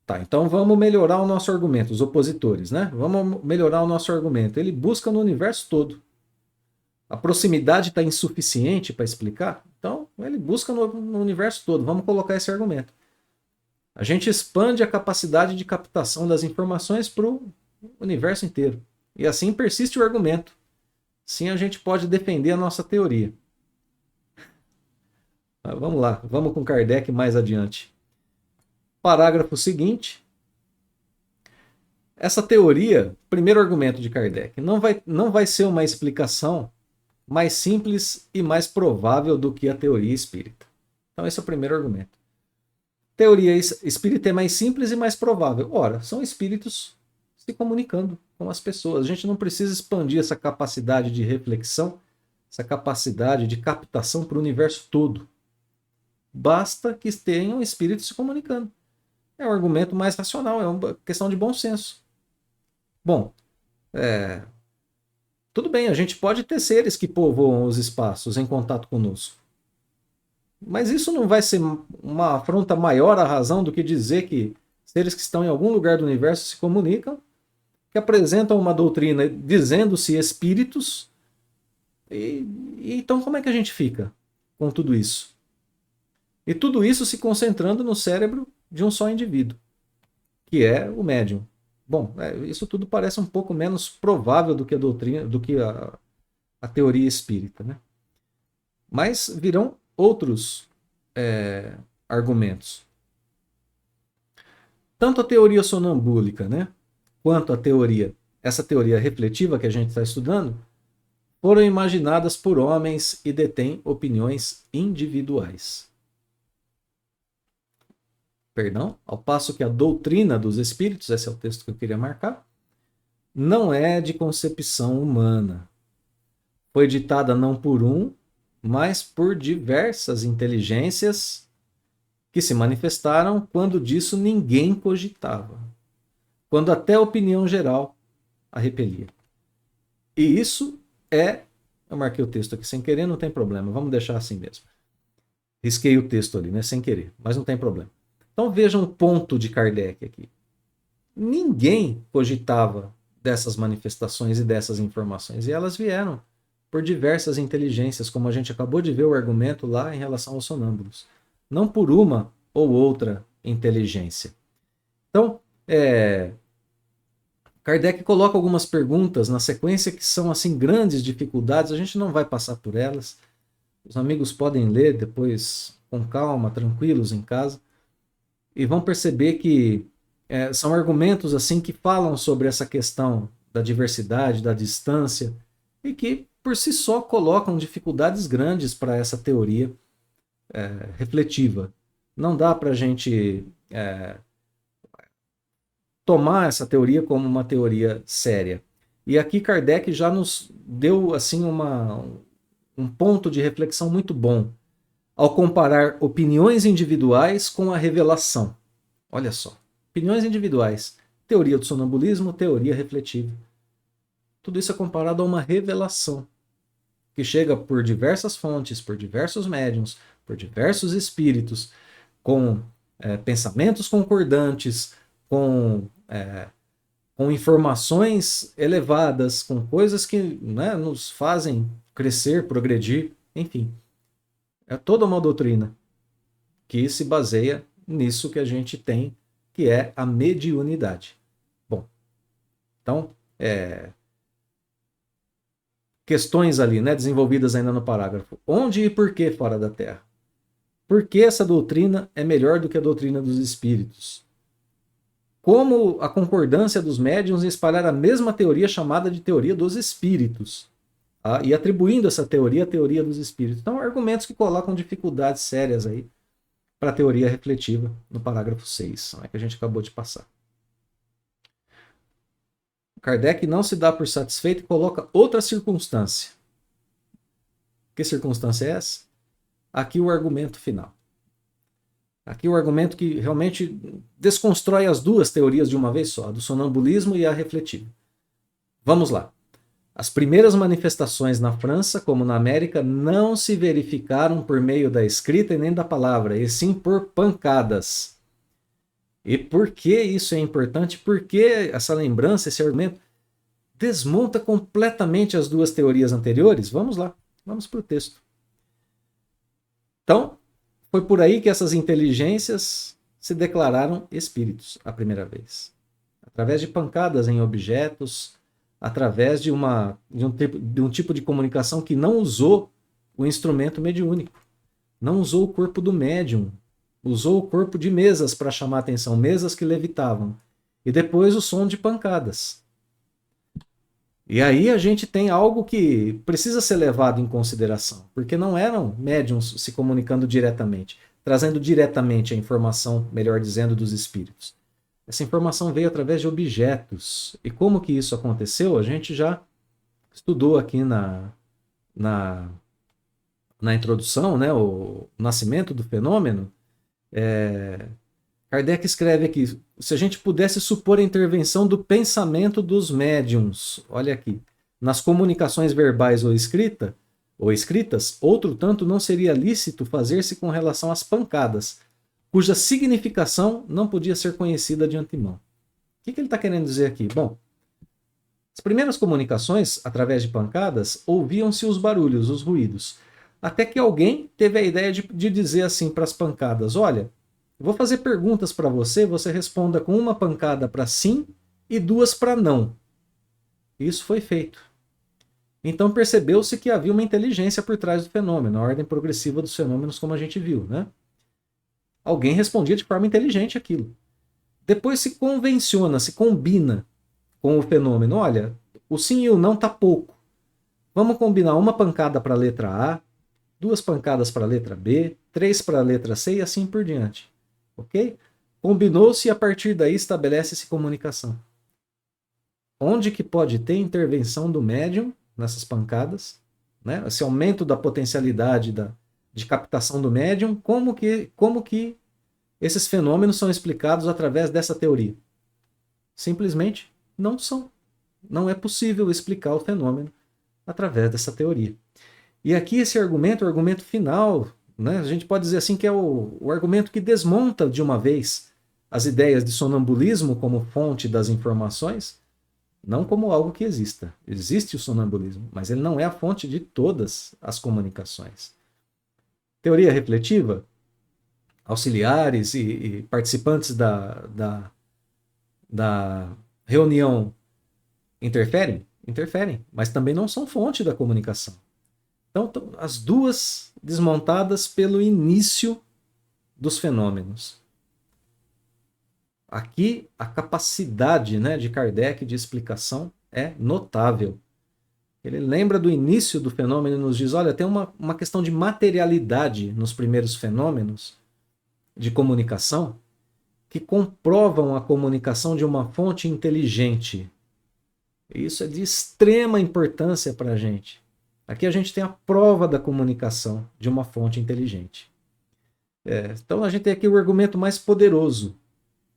Tá, então vamos melhorar o nosso argumento, os opositores, né? Vamos melhorar o nosso argumento. Ele busca no universo todo. A proximidade está insuficiente para explicar? Então, ele busca no universo todo. Vamos colocar esse argumento. A gente expande a capacidade de captação das informações para o universo inteiro. E assim persiste o argumento. Sim, a gente pode defender a nossa teoria. Mas vamos lá, vamos com Kardec mais adiante. Parágrafo seguinte. Essa teoria, primeiro argumento de Kardec, não vai ser uma explicação mais simples e mais provável do que a teoria espírita. Então esse é o primeiro argumento. Teoria espírita é mais simples e mais provável. Ora, são espíritos se comunicando com as pessoas. A gente não precisa expandir essa capacidade de reflexão, essa capacidade de captação para o universo todo. Basta que tenham espíritos se comunicando. É um argumento mais racional, é uma questão de bom senso. Bom, tudo bem, a gente pode ter seres que povoam os espaços em contato conosco. Mas isso não vai ser uma afronta maior à razão do que dizer que seres que estão em algum lugar do universo se comunicam, que apresentam uma doutrina dizendo-se espíritos. E então como é que a gente fica com tudo isso? E tudo isso se concentrando no cérebro de um só indivíduo, que é o médium. Bom, isso tudo parece um pouco menos provável do que a doutrina, do que a teoria espírita, né? Mas virão outros argumentos. Tanto a teoria sonambúlica, né, quanto essa teoria refletiva que a gente está estudando, foram imaginadas por homens e detêm opiniões individuais. Perdão, ao passo que a doutrina dos espíritos, esse é o texto que eu queria marcar, não é de concepção humana. Foi ditada não por um, mas por diversas inteligências que se manifestaram quando disso ninguém cogitava, quando até a opinião geral a repelia. E isso eu marquei o texto aqui sem querer, não tem problema, vamos deixar assim mesmo. Risquei o texto ali, né, sem querer, mas não tem problema. Então vejam o ponto de Kardec aqui. Ninguém cogitava dessas manifestações e dessas informações, e elas vieram por diversas inteligências, como a gente acabou de ver o argumento lá em relação aos sonâmbulos. Não por uma ou outra inteligência. Então, Kardec coloca algumas perguntas na sequência que são assim grandes dificuldades, a gente não vai passar por elas. Os amigos podem ler depois com calma, tranquilos em casa, e vão perceber que são argumentos assim que falam sobre essa questão da diversidade, da distância, e que por si só colocam dificuldades grandes para essa teoria refletiva. Não dá para a gente tomar essa teoria como uma teoria séria. E aqui Kardec já nos deu assim um ponto de reflexão muito bom ao comparar opiniões individuais com a revelação. Olha só, opiniões individuais, teoria do sonambulismo, teoria refletiva. Tudo isso é comparado a uma revelação que chega por diversas fontes, por diversos médiuns, por diversos espíritos, com pensamentos concordantes, com informações elevadas, com coisas que nos fazem crescer, progredir, enfim. É toda uma doutrina que se baseia nisso que a gente tem que é a mediunidade. Bom, então, questões ali, né, desenvolvidas ainda no parágrafo. Onde e por que fora da Terra? Por que essa doutrina é melhor do que a doutrina dos espíritos? Como a concordância dos médiuns em espalhar a mesma teoria chamada de teoria dos espíritos, tá? E atribuindo essa teoria à teoria dos espíritos. Então, argumentos que colocam dificuldades sérias aí para a teoria refletiva no parágrafo 6, que a gente acabou de passar. Kardec não se dá por satisfeito e coloca outra circunstância. Que circunstância é essa? Aqui o argumento final. Aqui o argumento que realmente desconstrói as duas teorias de uma vez só, a do sonambulismo e a refletiva. Vamos lá. As primeiras manifestações na França, como na América, não se verificaram por meio da escrita e nem da palavra, e sim por pancadas. E por que isso é importante? Porque essa lembrança, esse argumento, desmonta completamente as duas teorias anteriores? Vamos lá, vamos para o texto. Então, foi por aí que essas inteligências se declararam espíritos a primeira vez. Através de pancadas em objetos, através de um tipo de comunicação que não usou o instrumento mediúnico, não usou o corpo do médium, usou o corpo de mesas para chamar a atenção, mesas que levitavam, e depois o som de pancadas. E aí a gente tem algo que precisa ser levado em consideração, porque não eram médiums se comunicando diretamente, trazendo diretamente a informação, melhor dizendo, dos espíritos. Essa informação veio através de objetos. E como que isso aconteceu? A gente já estudou aqui na introdução, né, o nascimento do fenômeno. Kardec escreve aqui, se a gente pudesse supor a intervenção do pensamento dos médiums, olha aqui, nas comunicações verbais ou escritas, outro tanto não seria lícito fazer-se com relação às pancadas, cuja significação não podia ser conhecida de antemão. O que ele está querendo dizer aqui? Bom, as primeiras comunicações, através de pancadas, ouviam-se os barulhos, os ruídos, até que alguém teve a ideia de dizer assim para as pancadas, olha, eu vou fazer perguntas para você, você responda com uma pancada para sim e duas para não. Isso foi feito. Então percebeu-se que havia uma inteligência por trás do fenômeno, a ordem progressiva dos fenômenos, como a gente viu, né? Alguém respondia de forma inteligente aquilo. Depois se convenciona, se combina com o fenômeno. Olha, o sim e o não tá pouco. Vamos combinar uma pancada para a letra A, duas pancadas para a letra B, 3 para a letra C e assim por diante. Ok? Combinou-se e a partir daí estabelece-se comunicação. Onde que pode ter intervenção do médium nessas pancadas? Né? Esse aumento da potencialidade de captação do médium, como que esses fenômenos são explicados através dessa teoria? Simplesmente não são. Não é possível explicar o fenômeno através dessa teoria. E aqui esse argumento, o argumento final, né, a gente pode dizer assim que é o argumento que desmonta de uma vez as ideias de sonambulismo como fonte das informações, não como algo que exista. Existe o sonambulismo, mas ele não é a fonte de todas as comunicações. Teoria refletiva, auxiliares e participantes da reunião interferem? Interferem, mas também não são fonte da comunicação. Então, as duas desmontadas pelo início dos fenômenos. Aqui, a capacidade, né, de Kardec de explicação é notável. Ele lembra do início do fenômeno e nos diz, olha, tem uma questão de materialidade nos primeiros fenômenos de comunicação que comprovam a comunicação de uma fonte inteligente. Isso é de extrema importância para a gente. Aqui a gente tem a prova da comunicação de uma fonte inteligente. Então a gente tem aqui o argumento mais poderoso,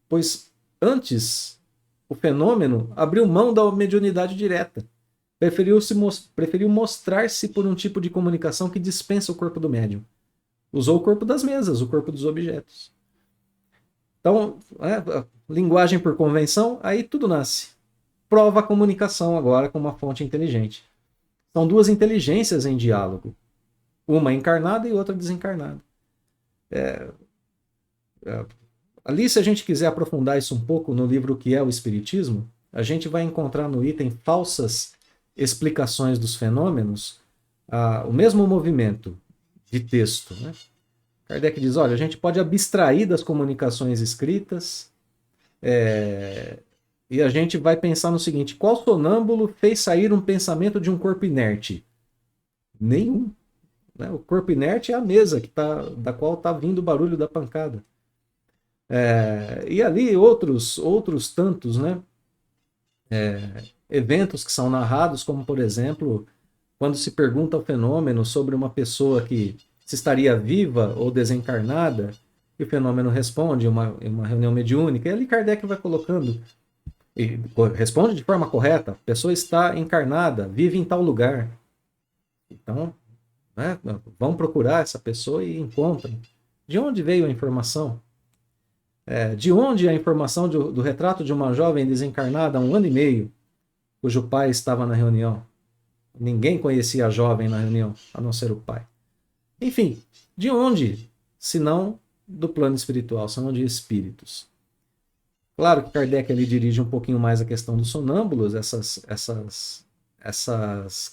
pois antes o fenômeno abriu mão da mediunidade direta. Preferiu mostrar-se por um tipo de comunicação que dispensa o corpo do médium. Usou o corpo das mesas, o corpo dos objetos. Então, linguagem por convenção, aí tudo nasce. Prova a comunicação agora com uma fonte inteligente. São duas inteligências em diálogo. Uma encarnada e outra desencarnada. Ali, se a gente quiser aprofundar isso um pouco no livro O que é o Espiritismo, a gente vai encontrar no item Falsas Explicações dos Fenômenos o mesmo movimento de texto, né? Kardec diz, olha, a gente pode abstrair das comunicações escritas e a gente vai pensar no seguinte, qual sonâmbulo fez sair um pensamento de um corpo inerte? Nenhum. Né? O corpo inerte é a mesa da qual está vindo o barulho da pancada. E ali outros tantos, né? Eventos que são narrados, como por exemplo, quando se pergunta ao fenômeno sobre uma pessoa que se estaria viva ou desencarnada, e o fenômeno responde em uma reunião mediúnica, e ali Kardec vai colocando, e responde de forma correta, a pessoa está encarnada, vive em tal lugar. Então, né, vão procurar essa pessoa e encontram. De onde veio a informação? De onde a informação do retrato de uma jovem desencarnada há 1 ano e meio, cujo pai estava na reunião? Ninguém conhecia a jovem na reunião, a não ser o pai. Enfim, de onde? Se não do plano espiritual, senão de espíritos. Claro que Kardec ali dirige um pouquinho mais a questão dos sonâmbulos, essas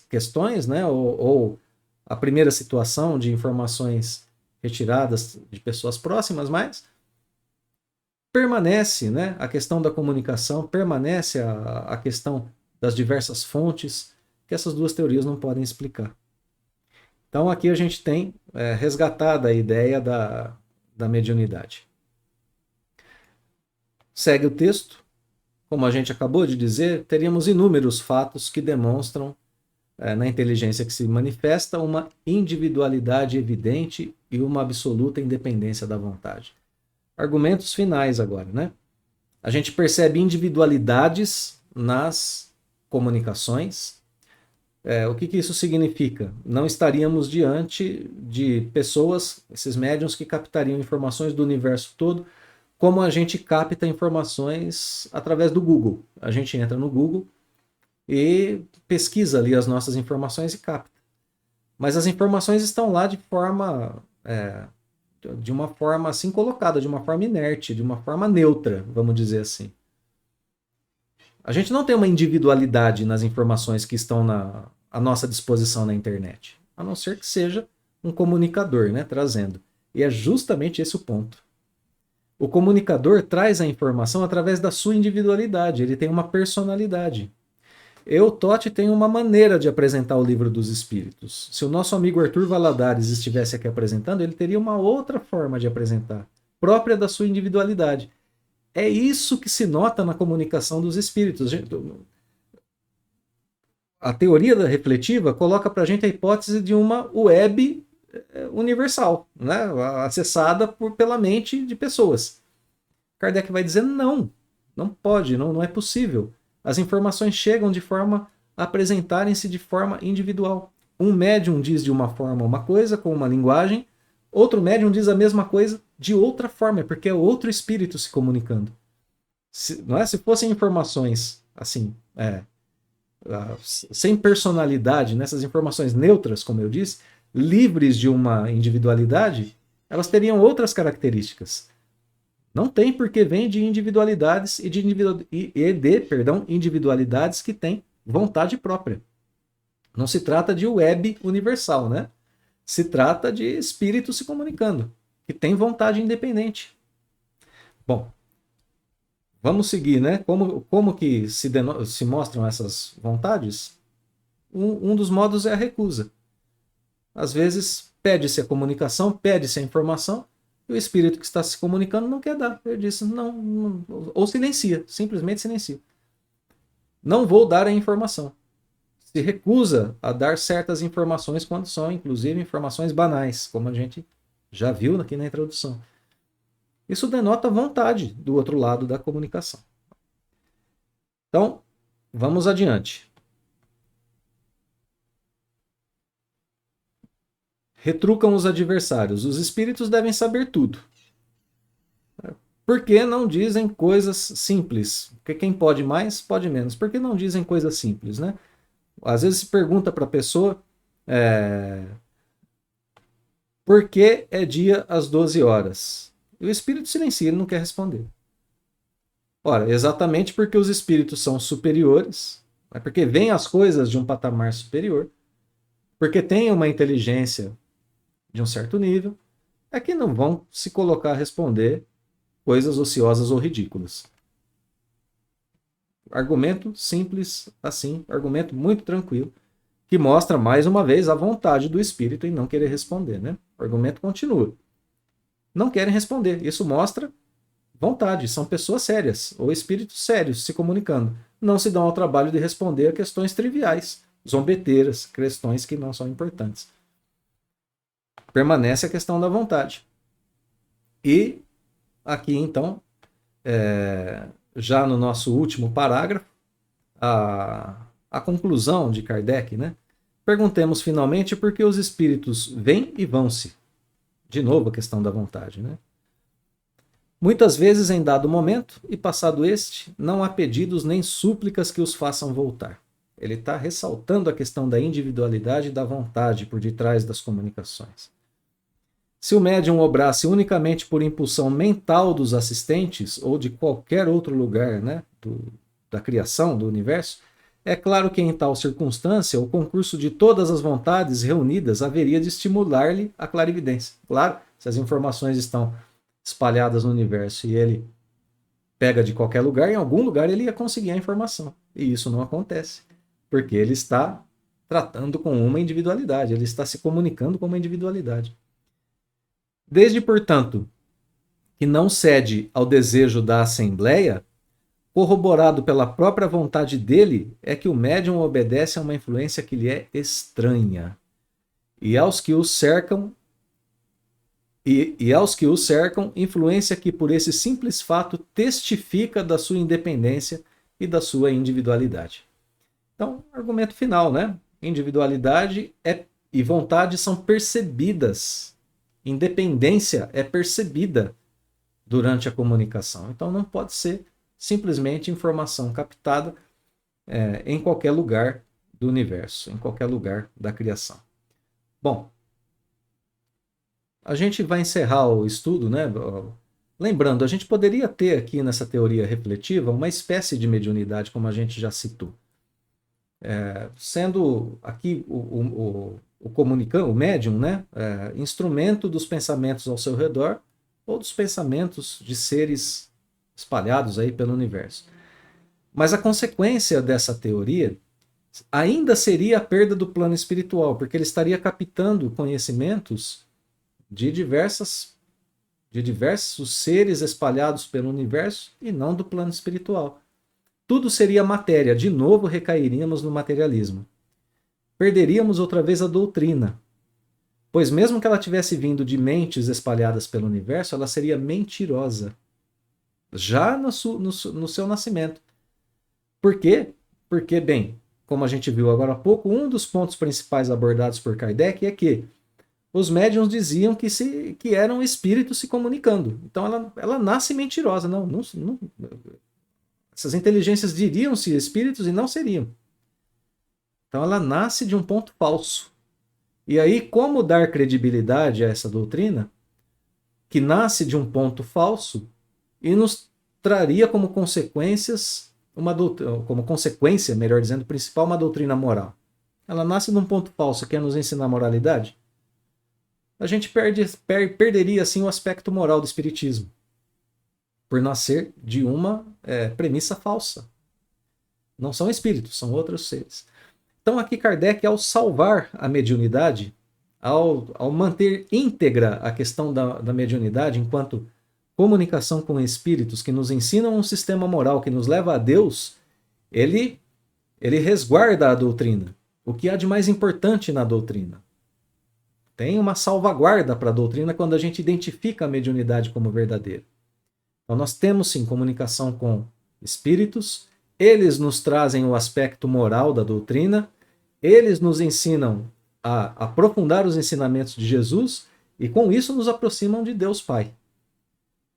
questões, né? Ou a primeira situação de informações retiradas de pessoas próximas, mas permanece, né, a questão da comunicação, permanece a questão das diversas fontes, que essas duas teorias não podem explicar. Então aqui a gente tem resgatada a ideia da mediunidade. Segue o texto. Como a gente acabou de dizer, teríamos inúmeros fatos que demonstram na inteligência que se manifesta uma individualidade evidente e uma absoluta independência da vontade. Argumentos finais agora, né? A gente percebe individualidades nas comunicações. O que isso significa? Não estaríamos diante de pessoas, esses médiuns que captariam informações do universo todo, como a gente capta informações através do Google. A gente entra no Google e pesquisa ali as nossas informações e capta. Mas as informações estão lá de uma forma assim colocada, de uma forma inerte, de uma forma neutra, vamos dizer assim. A gente não tem uma individualidade nas informações que estão à nossa disposição na internet, a não ser que seja um comunicador, né, trazendo. E é justamente esse o ponto. O comunicador traz a informação através da sua individualidade, ele tem uma personalidade. Eu, Totti, tenho uma maneira de apresentar o Livro dos Espíritos. Se o nosso amigo Arthur Valadares estivesse aqui apresentando, ele teria uma outra forma de apresentar, própria da sua individualidade. É isso que se nota na comunicação dos espíritos. A teoria da refletiva coloca para a gente a hipótese de uma web universal, né? Acessada pela mente de pessoas. Kardec vai dizer não pode, não é possível. As informações chegam de forma a apresentarem-se de forma individual. Um médium diz de uma forma uma coisa, com uma linguagem, outro médium diz a mesma coisa de outra forma, porque é outro espírito se comunicando. Se fossem informações assim, sem personalidade, nessas informações neutras, como eu disse, livres de uma individualidade, elas teriam outras características. Não tem porque vem de individualidades e de individualidades que têm vontade própria. Não se trata de web universal, né? Se trata de espíritos se comunicando, que têm vontade independente. Bom, vamos seguir, né? Como que se mostram essas vontades? Um dos modos é a recusa. Às vezes pede-se a comunicação, pede-se a informação, e o espírito que está se comunicando não quer dar. Ele disse não, ou silencia, simplesmente silencia. Não vou dar a informação. Se recusa a dar certas informações quando são, inclusive, informações banais, como a gente já viu aqui na introdução. Isso denota vontade do outro lado da comunicação. Então, vamos adiante. Retrucam os adversários. Os espíritos devem saber tudo. Por que não dizem coisas simples? Porque quem pode mais, pode menos. Por que não dizem coisas simples, né? Às vezes se pergunta para a pessoa por que é dia às 12 horas? E o espírito silencia, ele não quer responder. Ora, exatamente porque os espíritos são superiores, porque veem as coisas de um patamar superior, porque têm uma inteligência de um certo nível, é que não vão se colocar a responder coisas ociosas ou ridículas. Argumento simples assim, argumento muito tranquilo, que mostra mais uma vez a vontade do espírito em não querer responder, né? O argumento continua. Não querem responder. Isso mostra vontade. São pessoas sérias ou espíritos sérios se comunicando. Não se dão ao trabalho de responder a questões triviais, zombeteiras, questões que não são importantes. Permanece a questão da vontade. E aqui então, já no nosso último parágrafo, a conclusão de Kardec, né? Perguntemos finalmente por que os espíritos vêm e vão-se. De novo a questão da vontade, né? Muitas vezes em dado momento, e passado este, não há pedidos nem súplicas que os façam voltar. Ele está ressaltando a questão da individualidade e da vontade por detrás das comunicações. Se o médium obrasse unicamente por impulsão mental dos assistentes ou de qualquer outro lugar, né, da criação, do universo, é claro que em tal circunstância o concurso de todas as vontades reunidas haveria de estimular-lhe a clarividência. Claro, se as informações estão espalhadas no universo e ele pega de qualquer lugar, em algum lugar ele ia conseguir a informação. E isso não acontece, porque ele está tratando com uma individualidade, ele está se comunicando com uma individualidade. Desde, portanto, que não cede ao desejo da Assembleia, corroborado pela própria vontade dele, é que o médium obedece a uma influência que lhe é estranha. E aos que o cercam, influência que por esse simples fato testifica da sua independência e da sua individualidade. Então, argumento final, né? Individualidade e vontade são percebidas. Independência é percebida durante a comunicação. Então, não pode ser simplesmente informação captada em qualquer lugar do universo, em qualquer lugar da criação. Bom, a gente vai encerrar o estudo, né? Lembrando, a gente poderia ter aqui nessa teoria refletiva uma espécie de mediunidade, como a gente já citou. Sendo aqui o comunicante, o médium, né? Instrumento dos pensamentos ao seu redor ou dos pensamentos de seres espalhados aí pelo universo. Mas a consequência dessa teoria ainda seria a perda do plano espiritual, porque ele estaria captando conhecimentos de diversos seres espalhados pelo universo e não do plano espiritual. Tudo seria matéria, de novo recairíamos no materialismo. Perderíamos outra vez a doutrina, pois mesmo que ela tivesse vindo de mentes espalhadas pelo universo, ela seria mentirosa, já no seu nascimento. Por quê? Porque, bem, como a gente viu agora há pouco, um dos pontos principais abordados por Kardec é que os médiuns diziam que eram espíritos se comunicando. Então ela nasce mentirosa. Não, essas inteligências diriam-se espíritos e não seriam. Então ela nasce de um ponto falso. E aí, como dar credibilidade a essa doutrina, que nasce de um ponto falso e nos traria como consequências, como consequência, melhor dizendo, principal, uma doutrina moral. Ela nasce de um ponto falso, quer nos ensinar moralidade? A gente perderia assim o aspecto moral do espiritismo, por nascer de uma premissa falsa. Não são espíritos, são outros seres. Então aqui Kardec, ao salvar a mediunidade, ao manter íntegra a questão da mediunidade enquanto comunicação com espíritos que nos ensinam um sistema moral que nos leva a Deus, ele resguarda a doutrina. O que há de mais importante na doutrina? Tem uma salvaguarda para a doutrina quando a gente identifica a mediunidade como verdadeira. Então nós temos sim comunicação com espíritos, eles nos trazem o aspecto moral da doutrina, eles nos ensinam a aprofundar os ensinamentos de Jesus e com isso nos aproximam de Deus Pai.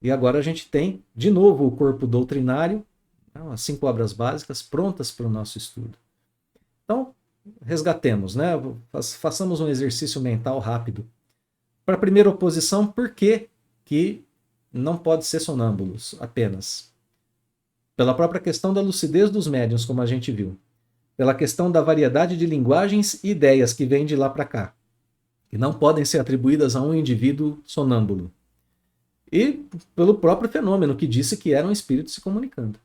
E agora a gente tem de novo o corpo doutrinário, as 5 obras básicas prontas para o nosso estudo. Então, resgatemos, né? Façamos um exercício mental rápido. Para a primeira oposição, por que não pode ser sonâmbulos apenas. Pela própria questão da lucidez dos médiuns, como a gente viu. Pela questão da variedade de linguagens e ideias que vêm de lá para cá, que não podem ser atribuídas a um indivíduo sonâmbulo. E pelo próprio fenômeno, que disse que eram espíritos se comunicando.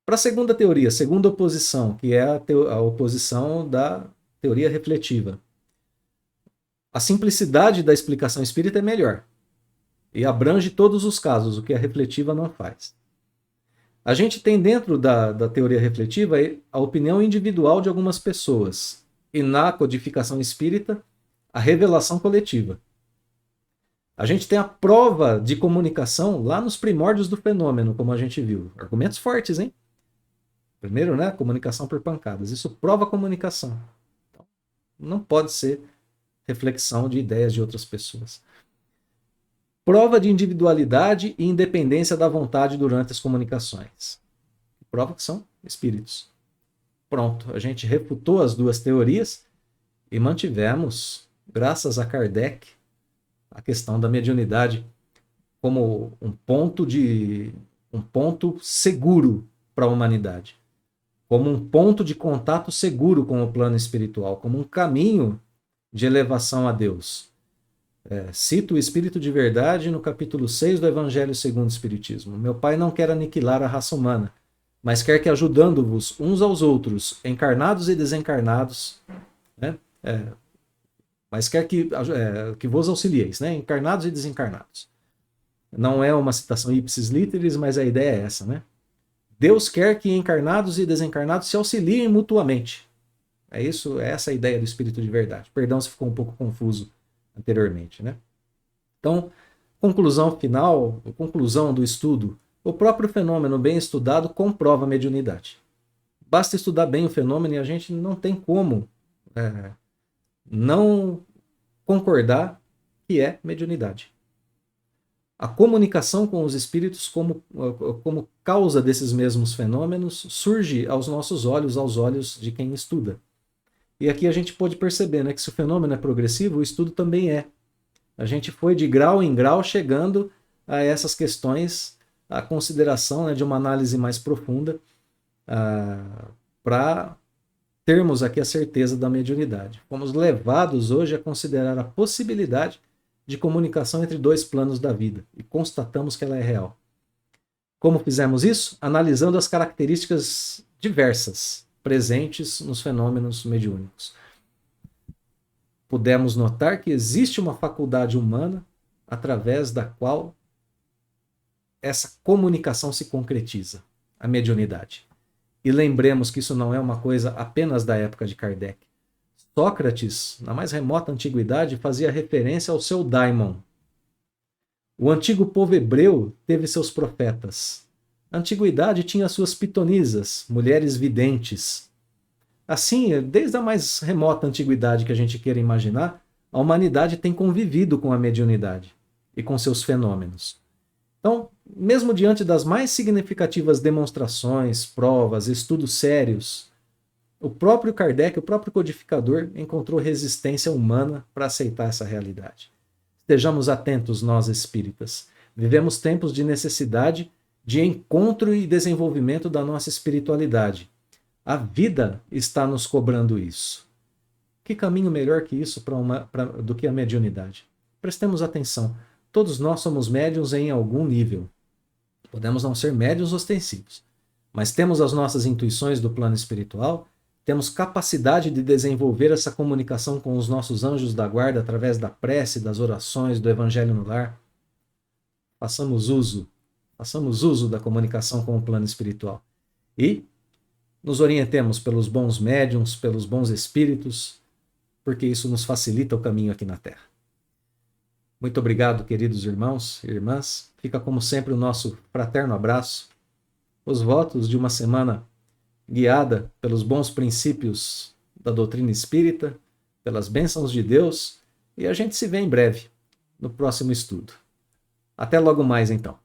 Para a segunda teoria, segunda oposição, que é a oposição da teoria refletiva. A simplicidade da explicação espírita é melhor e abrange todos os casos, o que a refletiva não faz. A gente tem dentro da teoria refletiva a opinião individual de algumas pessoas e na codificação espírita a revelação coletiva. A gente tem a prova de comunicação lá nos primórdios do fenômeno, como a gente viu. Argumentos fortes, hein? Primeiro, né? Comunicação por pancadas. Isso prova a comunicação. Então, não pode ser reflexão de ideias de outras pessoas. Prova de individualidade e independência da vontade durante as comunicações. Prova que são espíritos. Pronto, a gente refutou as duas teorias e mantivemos, graças a Kardec, a questão da mediunidade como um ponto seguro para a humanidade, como um ponto de contato seguro com o plano espiritual, como um caminho de elevação a Deus. Cito o Espírito de Verdade no capítulo 6 do Evangelho segundo o Espiritismo. Meu Pai não quer aniquilar a raça humana, mas quer que, ajudando-vos uns aos outros, encarnados e desencarnados, né, mas quer que vos auxilieis, né, encarnados e desencarnados. Não é uma citação ipsis literis, mas a ideia é essa, né? Deus quer que encarnados e desencarnados se auxiliem mutuamente. É essa a ideia do Espírito de Verdade. Perdão se ficou um pouco confuso anteriormente, né? Então, conclusão final, conclusão do estudo, o próprio fenômeno bem estudado comprova a mediunidade. Basta estudar bem o fenômeno e a gente não tem como não concordar que é mediunidade. A comunicação com os espíritos como causa desses mesmos fenômenos surge aos nossos olhos, aos olhos de quem estuda. E aqui a gente pode perceber, né, que se o fenômeno é progressivo, o estudo também é. A gente foi de grau em grau chegando a essas questões, a consideração, né, de uma análise mais profunda, para termos aqui a certeza da mediunidade. Fomos levados hoje a considerar a possibilidade de comunicação entre dois planos da vida e constatamos que ela é real. Como fizemos isso? Analisando as características diversas presentes nos fenômenos mediúnicos. Pudemos notar que existe uma faculdade humana através da qual essa comunicação se concretiza, a mediunidade. E lembremos que isso não é uma coisa apenas da época de Kardec. Sócrates, na mais remota antiguidade, fazia referência ao seu daimon. O antigo povo hebreu teve seus profetas. A antiguidade tinha suas pitonisas, mulheres videntes. Assim, desde a mais remota antiguidade que a gente queira imaginar, a humanidade tem convivido com a mediunidade e com seus fenômenos. Então, mesmo diante das mais significativas demonstrações, provas, estudos sérios, o próprio Kardec, o próprio codificador, encontrou resistência humana para aceitar essa realidade. Estejamos atentos, nós espíritas. Vivemos tempos de necessidade de encontro e desenvolvimento da nossa espiritualidade. A vida está nos cobrando isso. Que caminho melhor que isso do que a mediunidade? Prestemos atenção. Todos nós somos médiuns em algum nível. Podemos não ser médiuns ostensivos, mas temos as nossas intuições do plano espiritual, temos capacidade de desenvolver essa comunicação com os nossos anjos da guarda através da prece, das orações, do evangelho no lar. Façamos uso da comunicação com o plano espiritual. E nos orientemos pelos bons médiuns, pelos bons espíritos, porque isso nos facilita o caminho aqui na Terra. Muito obrigado, queridos irmãos e irmãs. Fica, como sempre, o nosso fraterno abraço. Os votos de uma semana guiada pelos bons princípios da doutrina espírita, pelas bênçãos de Deus, e a gente se vê em breve, no próximo estudo. Até logo mais, então.